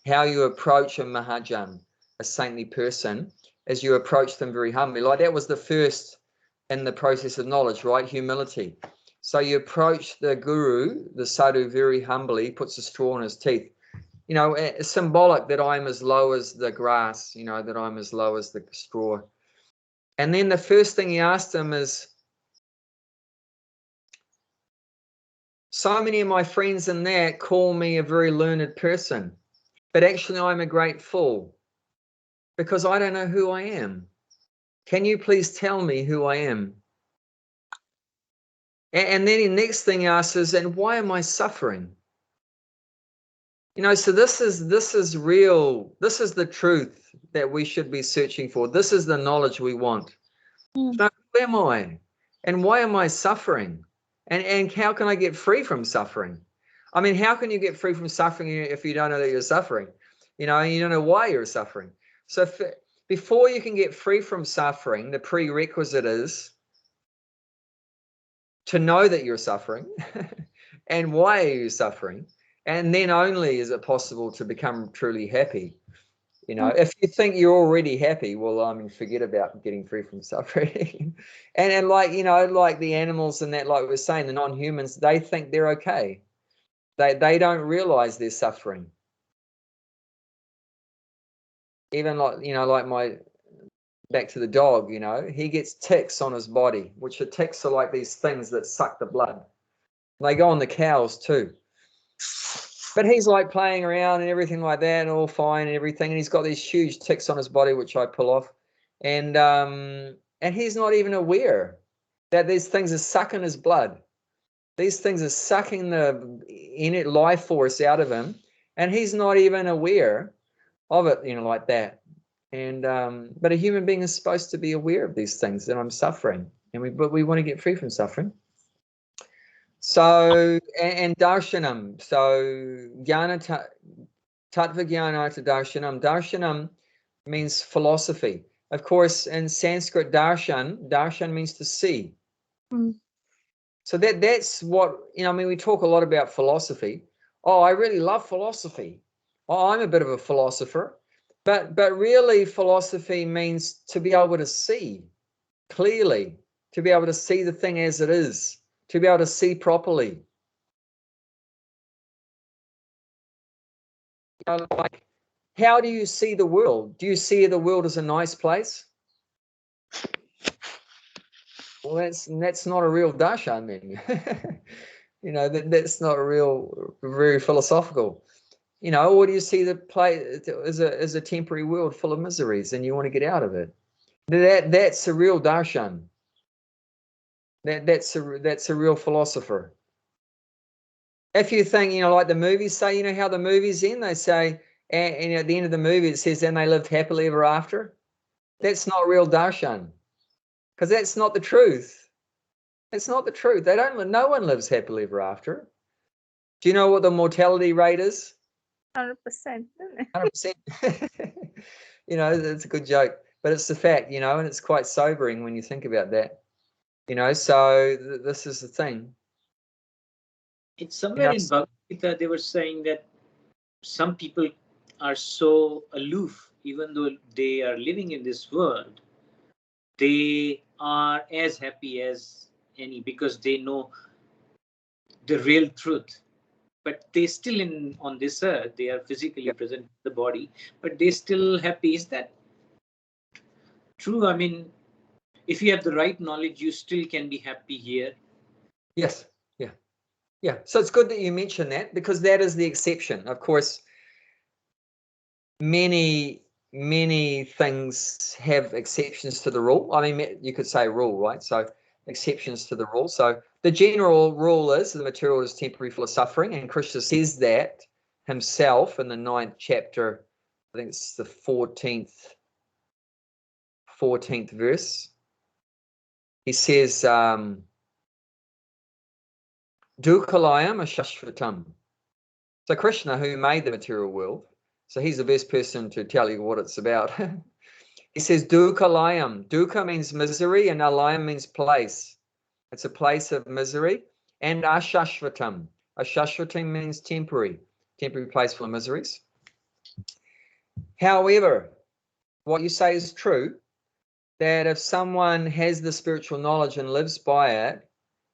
How you approach a Mahajan, a saintly person, is you approach them very humbly. Like that was the first in the process of knowledge, right? Humility. So you approach the guru, the sadhu, very humbly, puts a straw in his teeth. You know, it's symbolic that I'm as low as the grass, you know, that I'm as low as the straw. And then the first thing he asked him is, so many of my friends in that call me a very learned person, but actually I'm a great fool because I don't know who I am. Can you please tell me who I am? And then the next thing he asks is, and why am I suffering? You know, so this is real. This is the truth that we should be searching for. This is the knowledge we want. So who am I? And why am I suffering? And how can I get free from suffering? I mean, how can you get free from suffering if you don't know that you're suffering? You know, you don't know why you're suffering. So before you can get free from suffering, the prerequisite is to know that you're suffering and why are you suffering. And then only is it possible to become truly happy. You know, if you think you're already happy, well, I mean, forget about getting free from suffering. and like, you know, like the animals and that, like we were saying, the non-humans, they think they're okay. They don't realize they're suffering. Even like, you know, like back to the dog, you know, he gets ticks on his body, which the ticks are like these things that suck the blood. They go on the cows too. But he's like playing around and everything like that, and all fine and everything. And he's got these huge ticks on his body, which I pull off. And he's not even aware that these things are sucking his blood. These things are sucking the innate life force out of him, and he's not even aware of it, you know, like that. And but a human being is supposed to be aware of these things, that I'm suffering, but we want to get free from suffering. So, and darshanam. So, jnana tattva jnana to darshanam. Darshanam means philosophy. Of course, in Sanskrit, darshan means to see. So that's what, you know, I mean, we talk a lot about philosophy. Oh, I really love philosophy. Oh, I'm a bit of a philosopher. But really, philosophy means to be able to see clearly, to be able to see the thing as it is, to be able to see properly. You know, like, how do you see the world? Do you see the world as a nice place? Well, that's not a real darshan then. You know, that's not very philosophical. You know, or do you see the place as a temporary world full of miseries and you want to get out of it? That's a real darshan. That's a real philosopher. If you think, you know, like the movies say, you know how the movies end, they say, and at the end of the movie it says, and they lived happily ever after. That's not real darshan, because that's not the truth. It's not the truth. No one lives happily ever after. Do you know what the mortality rate is? 100%. 100%. You know, it's a good joke, but it's the fact, you know, and it's quite sobering when you think about that. You know, so this is the thing. It's somewhere in Bhagavad Gita, they were saying that some people are so aloof, even though they are living in this world, they are as happy as any because they know the real truth. But they still on this earth, they are physically present in the body, but they still happy. Is that true? I mean, if you have the right knowledge, you still can be happy here. Yes. Yeah. So it's good that you mention that, because that is the exception. Of course, many things have exceptions to the rule. I mean, you could say rule, right? So exceptions to the rule. So the general rule is the material is temporary, full of suffering, and Krishna says that himself in the 9th chapter. I think it's the 14th verse. He says, Dukhalayam ashashvatam. So Krishna, who made the material world, so he's the best person to tell you what it's about. He says Dukhalayam. Dukha means misery, and alayam means place. It's a place of misery. And ashashvatam. Ashashvatam means temporary place full of miseries. However, what you say is true, that if someone has the spiritual knowledge and lives by it,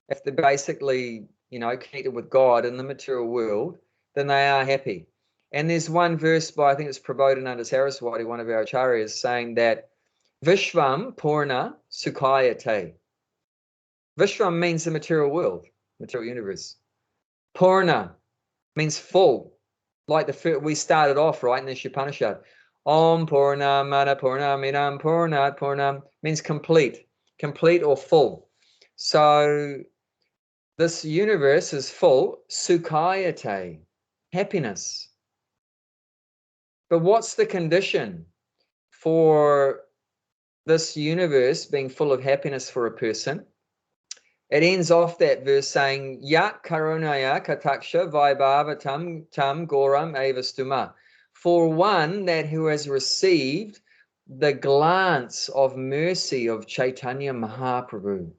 if they're basically, you know, connected with God in the material world, then they are happy. And there's one verse by, I think it's Prabodhananda Saraswati, one of our acharyas, saying that Vishvam Purna Sukhayate. Vishvam means the material world, material universe. Purna means full. Like we started off, right, in the Upanishad. Om Purna Mana Purna Midam Purnat Purnam means complete or full. So this universe is full, sukhayate, happiness. But what's the condition for this universe being full of happiness for a person? It ends off that verse saying, Yat karunaya kataksha vaibhavatam tam goram avastuma. For one that who has received the glance of mercy of Chaitanya Mahaprabhu.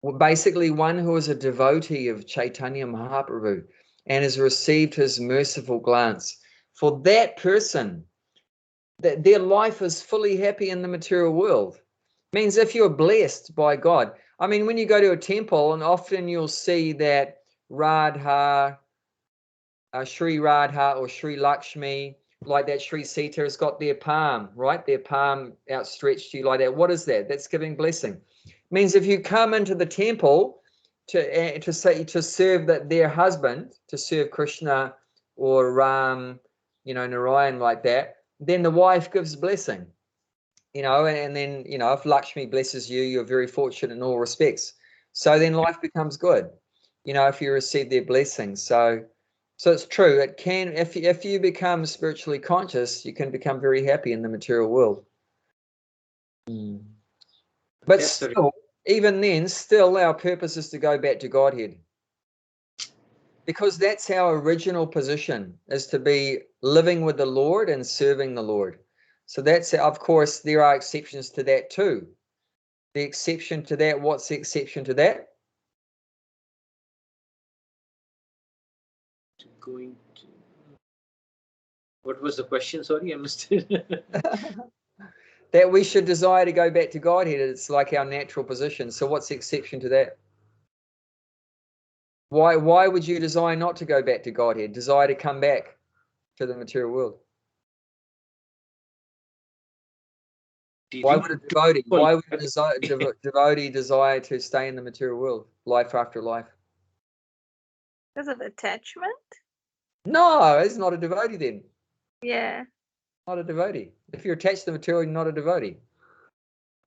Well, basically one who is a devotee of Chaitanya Mahaprabhu and has received his merciful glance. For that person, that their life is fully happy in the material world. Means if you're blessed by God. I mean, when you go to a temple, and often you'll see that Radha, Sri Radha or Sri Lakshmi, like that Sri Sita has got their palm, right? Their palm outstretched to you like that. What is that? That's giving blessing. Means if you come into the temple to serve their husband, to serve Krishna or Ram, Narayan like that, then the wife gives blessing. And then, if Lakshmi blesses you, you're very fortunate in all respects. So then life becomes good, if you receive their blessings. So it's true. It can, if you become spiritually conscious, you can become very happy in the material world. But still, even then, still our purpose is to go back to Godhead. Because that's our original position, is to be living with the Lord and serving the Lord. So that's, of course, there are exceptions to that too. The exception to that, what's the exception to that? What was the question? Sorry, I missed it. That we should desire to go back to Godhead. It's like our natural position. So what's the exception to that? Why would you desire not to go back to Godhead? Desire to come back to the material world? Why would a devotee desire to stay in the material world, life after life? Because of attachment? No, it's not a devotee then. Yeah. Not a devotee. If you're attached to the material, you're not a devotee.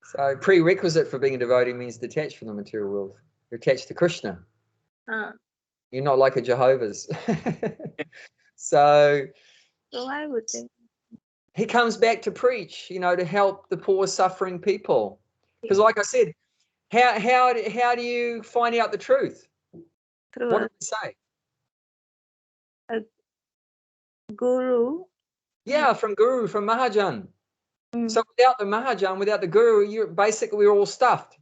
So prerequisite for being a devotee means detached from the material world. You're attached to Krishna. You're not like a Jehovah's. So why would they? He comes back to preach, to help the poor suffering people. Because like I said, how do you find out the truth? Through What did we say? A guru. Yeah, from Guru, from Mahajan. So without the Mahajan, without the Guru, we're all stuffed.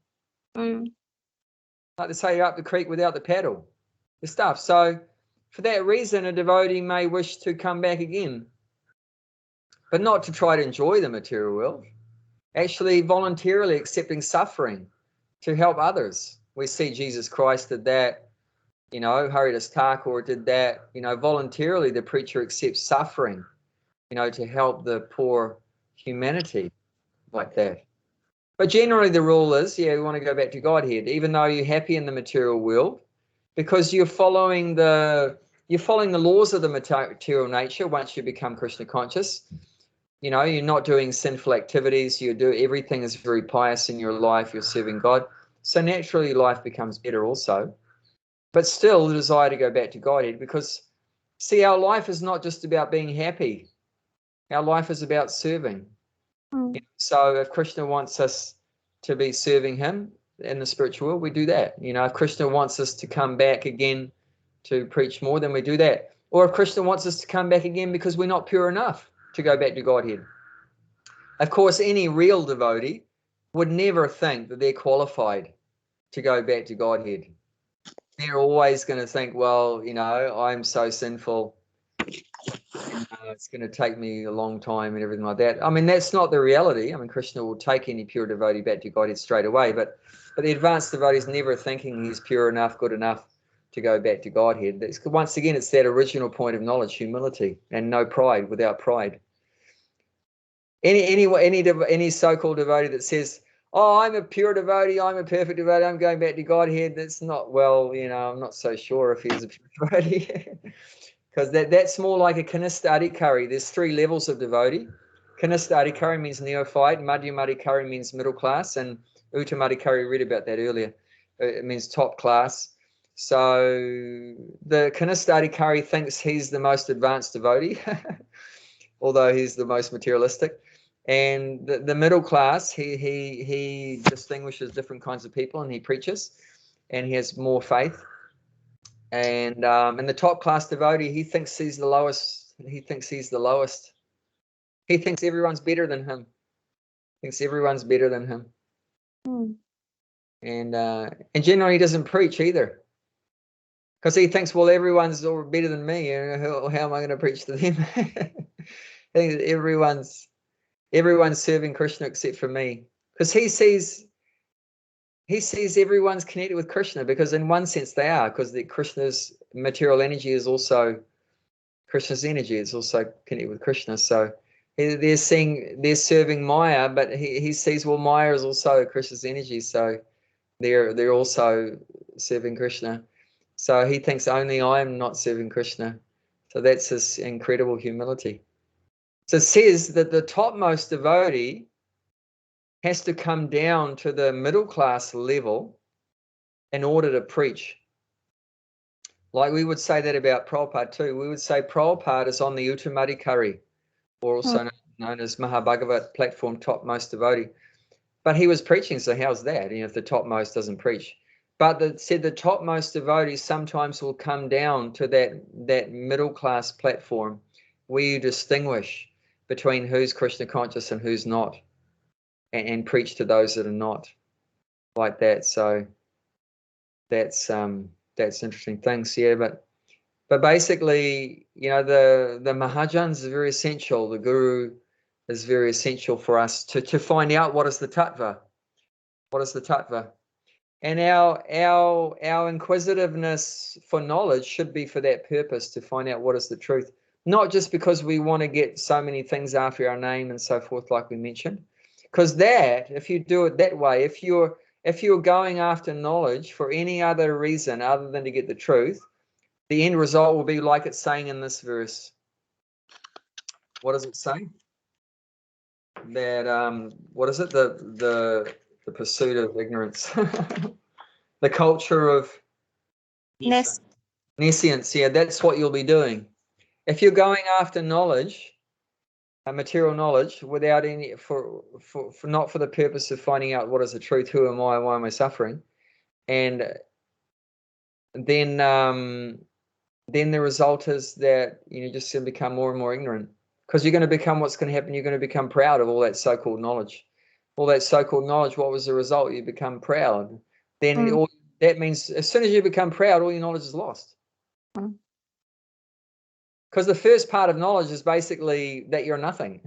Like to say, you're up the creek without the paddle. You're stuffed. So for that reason, a devotee may wish to come back again, but not to try to enjoy the material world. Actually, voluntarily accepting suffering to help others. We see Jesus Christ did that. Haridas Thakur did that. Voluntarily, the preacher accepts suffering, to help the poor humanity like that. But generally, the rule is, we want to go back to Godhead, even though you're happy in the material world, because you're following the laws of the material nature once you become Krishna conscious. You're not doing sinful activities. Everything is very pious in your life. You're serving God. So naturally, life becomes better also. But still, the desire to go back to Godhead, because, see, our life is not just about being happy. Our life is about serving. So if Krishna wants us to be serving him in the spiritual world, we do that. If Krishna wants us to come back again to preach more, then we do that. Or if Krishna wants us to come back again because we're not pure enough to go back to Godhead. Of course, any real devotee would never think that they're qualified to go back to Godhead. They're always going to think, well, I'm so sinful. It's going to take me a long time and everything like that. I mean, that's not the reality. I mean, Krishna will take any pure devotee back to Godhead straight away. But the advanced devotee is never thinking he's pure enough, good enough to go back to Godhead. Once again, it's that original point of knowledge, humility, and no pride, without pride. Any so-called devotee that says, oh, I'm a pure devotee, I'm a perfect devotee, I'm going back to Godhead, that's not, I'm not so sure if he's a pure devotee. Because that's more like a Kanista Adhikari. There's 3 levels of devotee. Kanista Adhikari means neophyte, Madhyama Adhikari means middle class, and Uttama Adhikari, read about that earlier. It means top class. So the Kanistadikari thinks he's the most advanced devotee, although he's the most materialistic. And the middle class, he distinguishes different kinds of people, and he preaches, and he has more faith. And the top class devotee, he thinks he's the lowest. He thinks he's the lowest. He thinks everyone's better than him. Thinks everyone's better than him. And generally he doesn't preach either, because he thinks, well, everyone's all better than me. How am I going to preach to them? I think everyone's serving Krishna except for me, because he sees everyone's connected with Krishna, because in one sense they are, because Krishna's material energy is also Krishna's energy. It's also connected with Krishna. So they're serving Maya, but he sees, well, Maya is also Krishna's energy, so they're also serving Krishna. So he thinks only I am not serving Krishna. So that's his incredible humility. So it says that the topmost devotee has to come down to the middle class level in order to preach. Like we would say that about Prabhupada too. We would say Prabhupada is on the Uttamadikari, or also known as Mahabhagavat platform, topmost devotee. But he was preaching, so how's that? If the topmost doesn't preach. But the topmost devotees sometimes will come down to that middle class platform where you distinguish between who's Krishna conscious and who's not, and preach to those that are not, like that. So that's interesting things. Yeah, but basically, the Mahajans is very essential. The Guru is very essential for us to find out what is the tattva. What is the tattva? And our inquisitiveness for knowledge should be for that purpose, to find out what is the truth. Not just because we want to get so many things after our name and so forth, like we mentioned. Because if you do it that way, if you're going after knowledge for any other reason other than to get the truth, the end result will be like it's saying in this verse. What does it say? That what is it? The pursuit of ignorance. The culture of nescience. Yeah, that's what you'll be doing. If you're going after knowledge, material knowledge, without any not for the purpose of finding out what is the truth, who am I, why am I suffering, and then the result is that you're just going to become more and more ignorant, because you're going to become, what's going to happen, you're going to become proud of all that so-called knowledge. All that so-called knowledge, what was the result? You become proud. Then that means as soon as you become proud, all your knowledge is lost. Because the first part of knowledge is basically that you're nothing,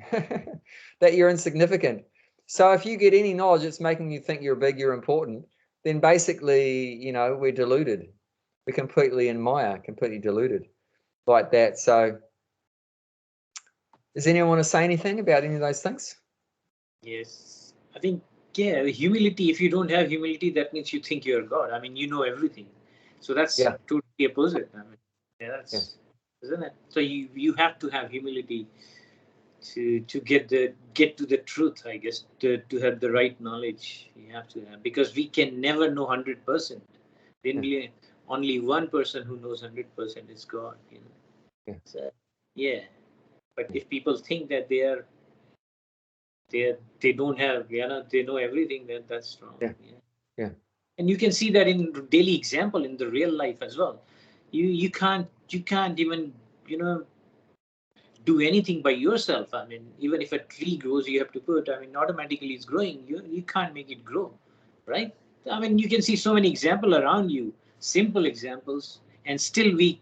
that you're insignificant. So if you get any knowledge that's making you think you're big, you're important, then basically, we're deluded. We're completely in Maya, completely deluded like that. So does anyone want to say anything about any of those things? Yes. I think, humility, if you don't have humility, that means you think you're God. I mean, you know everything. So that's totally opposite. I mean, isn't it? So you have to have humility to get to the truth, I guess, to have the right knowledge. You have to have, because we can never know 100%. Only one person who knows 100% is God. So, but if people think that they don't have, they know everything, then that's wrong. Yeah. And you can see that in daily example, in the real life as well. You can't even do anything by yourself. I mean, even if a tree grows, you have to put, automatically it's growing. You can't make it grow, right? I mean, you can see so many examples around you, simple examples, and still we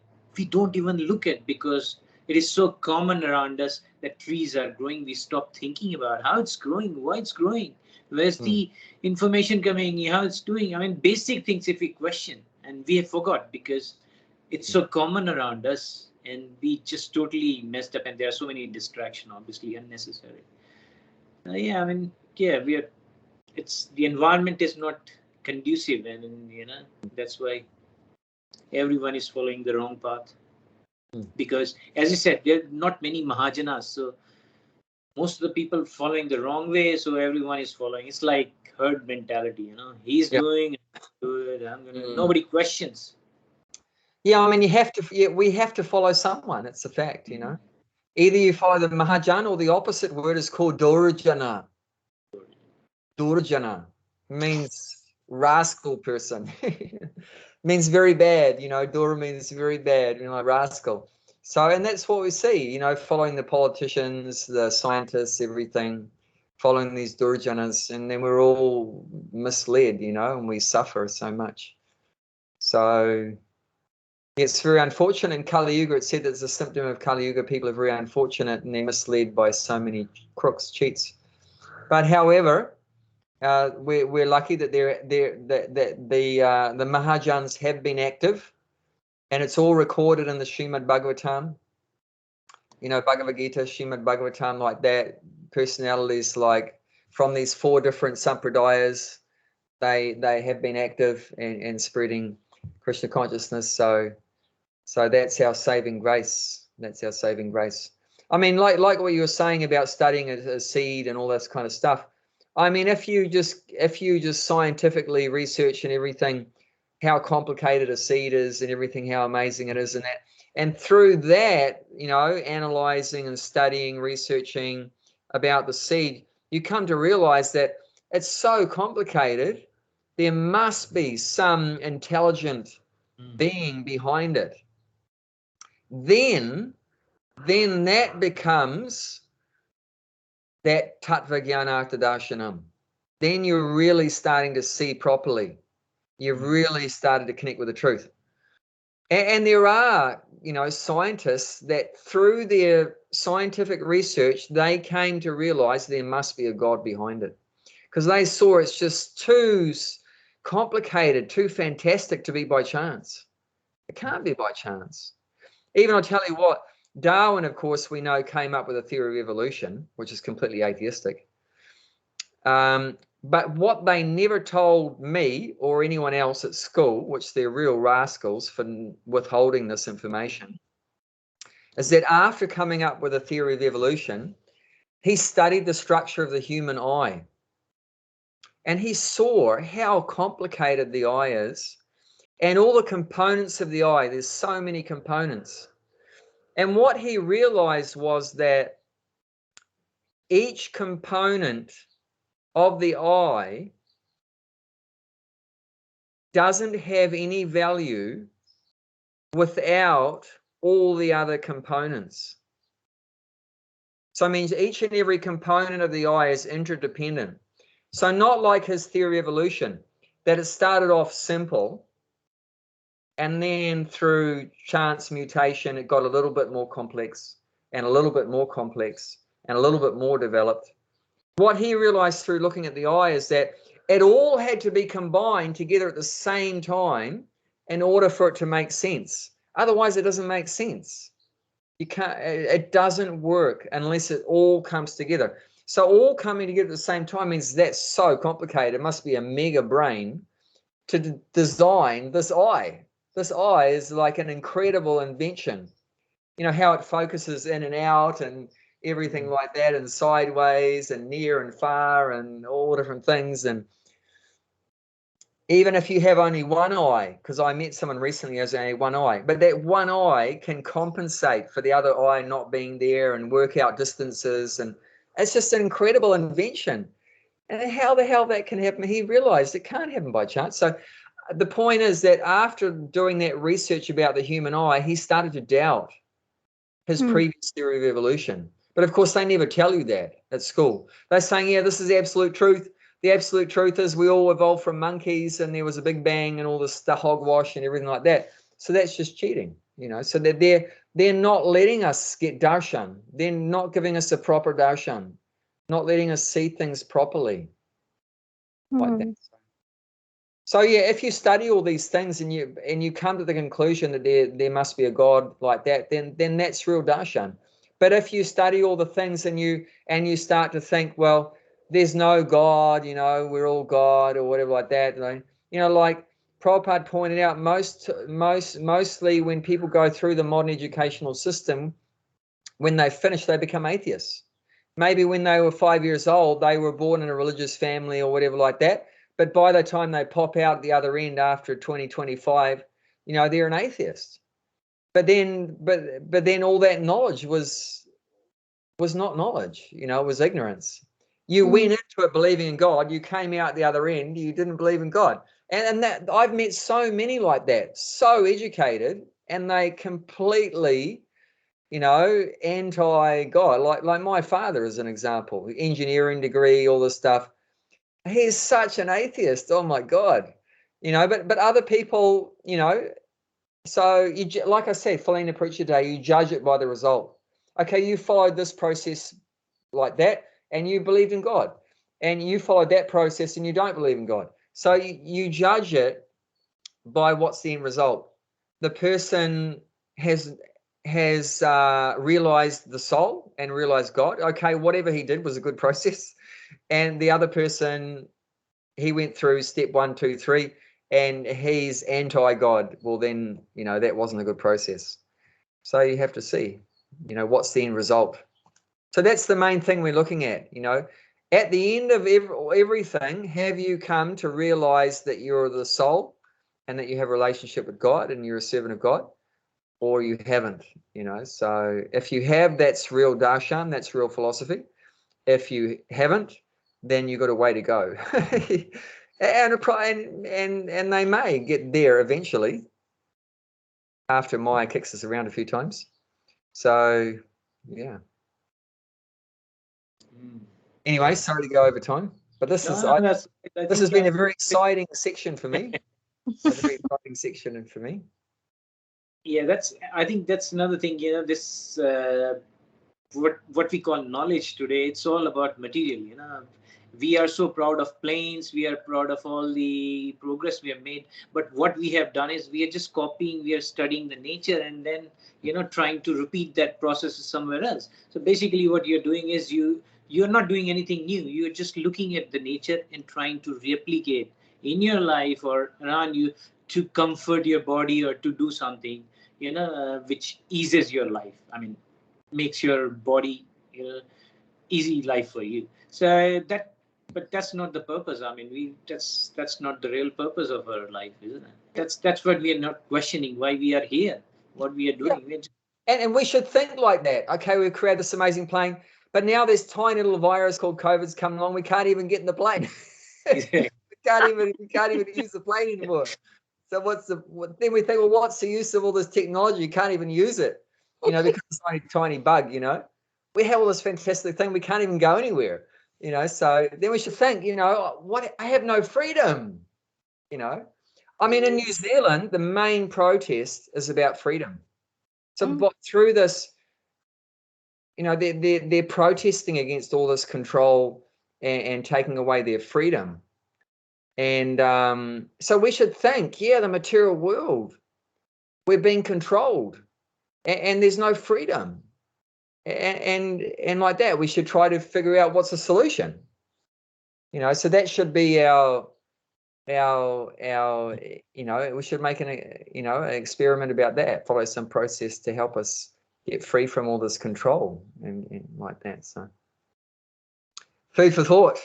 don't even look at, because it is so common around us that trees are growing. We stop thinking about how it's growing, why it's growing, where's the information coming, how it's doing. I mean, basic things if we question, and we have forgot because it's so common around us, and we just totally messed up, and there are so many distractions, obviously unnecessary. It's the environment is not conducive, and that's why everyone is following the wrong path. Because, as you said, there are not many Mahajanas, so most of the people following the wrong way, so everyone is following. It's like herd mentality, he's doing good, I'm gonna. Nobody questions. Yeah, I mean, you have to. Yeah, we have to follow someone. It's a fact, you know. Either you follow the Mahajan, or the opposite word is called Durjana. Durjana means rascal person. Means very bad, you know. Dur means very bad, you know, rascal. So, and that's what we see, you know, following the politicians, the scientists, everything, following these Durjanas, and then we're all misled, you know, and we suffer so much. So it's very unfortunate. In Kali Yuga, it said that it's a symptom of Kali Yuga. People are very unfortunate and they're misled by so many crooks, cheats. But however, we're lucky that the Mahajans have been active, and it's all recorded in the Srimad Bhagavatam. You know, Bhagavad Gita, Srimad Bhagavatam, like that. Personalities like from these 4 different sampradayas, they have been active and spreading Krishna consciousness. So that's our saving grace. That's our saving grace. I mean, like what you were saying about studying a seed and all this kind of stuff. I mean, if you just scientifically research and everything, how complicated a seed is and everything, how amazing it is, and through that, you know, analyzing and studying, researching about the seed, you come to realize that it's so complicated. There must be some intelligent being behind it. Then that becomes that tattva jnanartha darshanam. Then you're really starting to see properly. You've really started to connect with the truth. And there are, you know, scientists that through their scientific research, they came to realize there must be a God behind it, because they saw it's just too complicated, too fantastic to be by chance. It can't be by chance. Even I'll tell you what, Darwin, of course, we know came up with a theory of evolution, which is completely atheistic. But what they never told me or anyone else at school, which they're real rascals for withholding this information, is that after coming up with a theory of evolution, he studied the structure of the human eye. And he saw how complicated the eye is and all the components of the eye. There's so many components. And what he realized was that each component of the eye doesn't have any value without all the other components. So it means each and every component of the eye is interdependent. So not like his theory of evolution, that it started off simple, and then through chance mutation, it got a little bit more complex and a little bit more complex and a little bit more developed. What he realized through looking at the eye is that it all had to be combined together at the same time in order for it to make sense. Otherwise, it doesn't make sense. You can't, it doesn't work unless it all comes together. So all coming together at the same time means that's so complicated. It must be a mega brain to design this eye. This eye is like an incredible invention. You know, how it focuses in and out and everything like that, and sideways and near and far and all different things. And even if you have only one eye, because I met someone recently who has only one eye, but that one eye can compensate for the other eye not being there and work out distances. And it's just an incredible invention. And how the hell that can happen? He realized it can't happen by chance. So the point is that after doing that research about the human eye, he started to doubt his previous theory of evolution. But of course, they never tell you that at school. They're saying, yeah, this is the absolute truth. The absolute truth is we all evolved from monkeys and there was a big bang and all this stuff, hogwash and everything like that. So that's just cheating, you know. So that they're not letting us get darshan. They're not giving us a proper darshan, not letting us see things properly like that. So yeah, if you study all these things and you come to the conclusion that there must be a God like that, then that's real darshan. But if you study all the things and you start to think, well, there's no God, you know, we're all God or whatever like that, you know, like Prabhupada pointed out, mostly when people go through the modern educational system, when they finish, they become atheists. Maybe when they were 5 years old, they were born in a religious family or whatever like that. But by the time they pop out at the other end after 20, 25 you know, they're an atheist. But then all that knowledge was not knowledge, you know, it was ignorance. You went into it believing in God, you came out the other end, you didn't believe in God. And that I've met so many like that, so educated, and they completely, you know, anti-God. Like my father is an example, engineering degree, all this stuff. He's such an atheist. Oh my God, you know. But other people, you know. So you, like I said, following the preacher day, you judge it by the result. Okay, you followed this process like that, and you believed in God, and you followed that process, and you don't believe in God. So you judge it by what's the end result. The person has realized the soul and realized God. Okay, whatever he did was a good process, and the other person, he went through step 1, 2, 3, and he's anti-God. Well, then, you know, that wasn't a good process. So you have to see, you know, what's the end result. So that's the main thing we're looking at, you know. At the end of everything, have you come to realize that you're the soul and that you have a relationship with God and you're a servant of God, or you haven't, you know? So if you have, that's real darshan, that's real philosophy. If you haven't, then you've got a way to go. and they may get there eventually after Maya kicks us around a few times. So, yeah. Anyway, sorry to go over time, but this has been a very exciting section for me. A very exciting section for me. Yeah, I think that's another thing, you know, this what we call knowledge today, it's all about material, you know. We are so proud of planes, we are proud of all the progress we have made, but what we have done is we are just copying, we are studying the nature, and then, you know, trying to repeat that process somewhere else. So basically what you're doing is you're not doing anything new, you're just looking at the nature and trying to replicate in your life or around you to comfort your body or to do something, you know, which eases your life. I mean, makes your body, you know, easy life for you. So but that's not the purpose. I mean, that's not the real purpose of our life, isn't it? That's what we are not questioning, why we are here, what we are doing. Yeah. And we should think like that. Okay, we've created this amazing plane, but now this tiny little virus called COVID's coming along. We can't even get in the plane. we can't even use the plane anymore. So then we think, well, what's the use of all this technology? You can't even use it, you know, because it's only a tiny bug, you know. We have all this fantastic thing. We can't even go anywhere, you know. So then we should think, you know, what? I have no freedom, you know. I mean, in New Zealand, the main protest is about freedom. So through this, you know, they're protesting against all this control and taking away their freedom. And so we should think, yeah, the material world, we're being controlled, and there's no freedom, and like that, we should try to figure out what's the solution. You know, so that should be our you know, we should make an experiment about that, follow some process to help us get free from all this control and like that. So food for thought.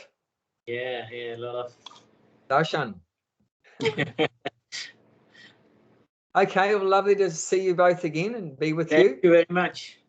Yeah, a lot of darshan. Okay, well, lovely to see you both again and be with you. Thank you very much.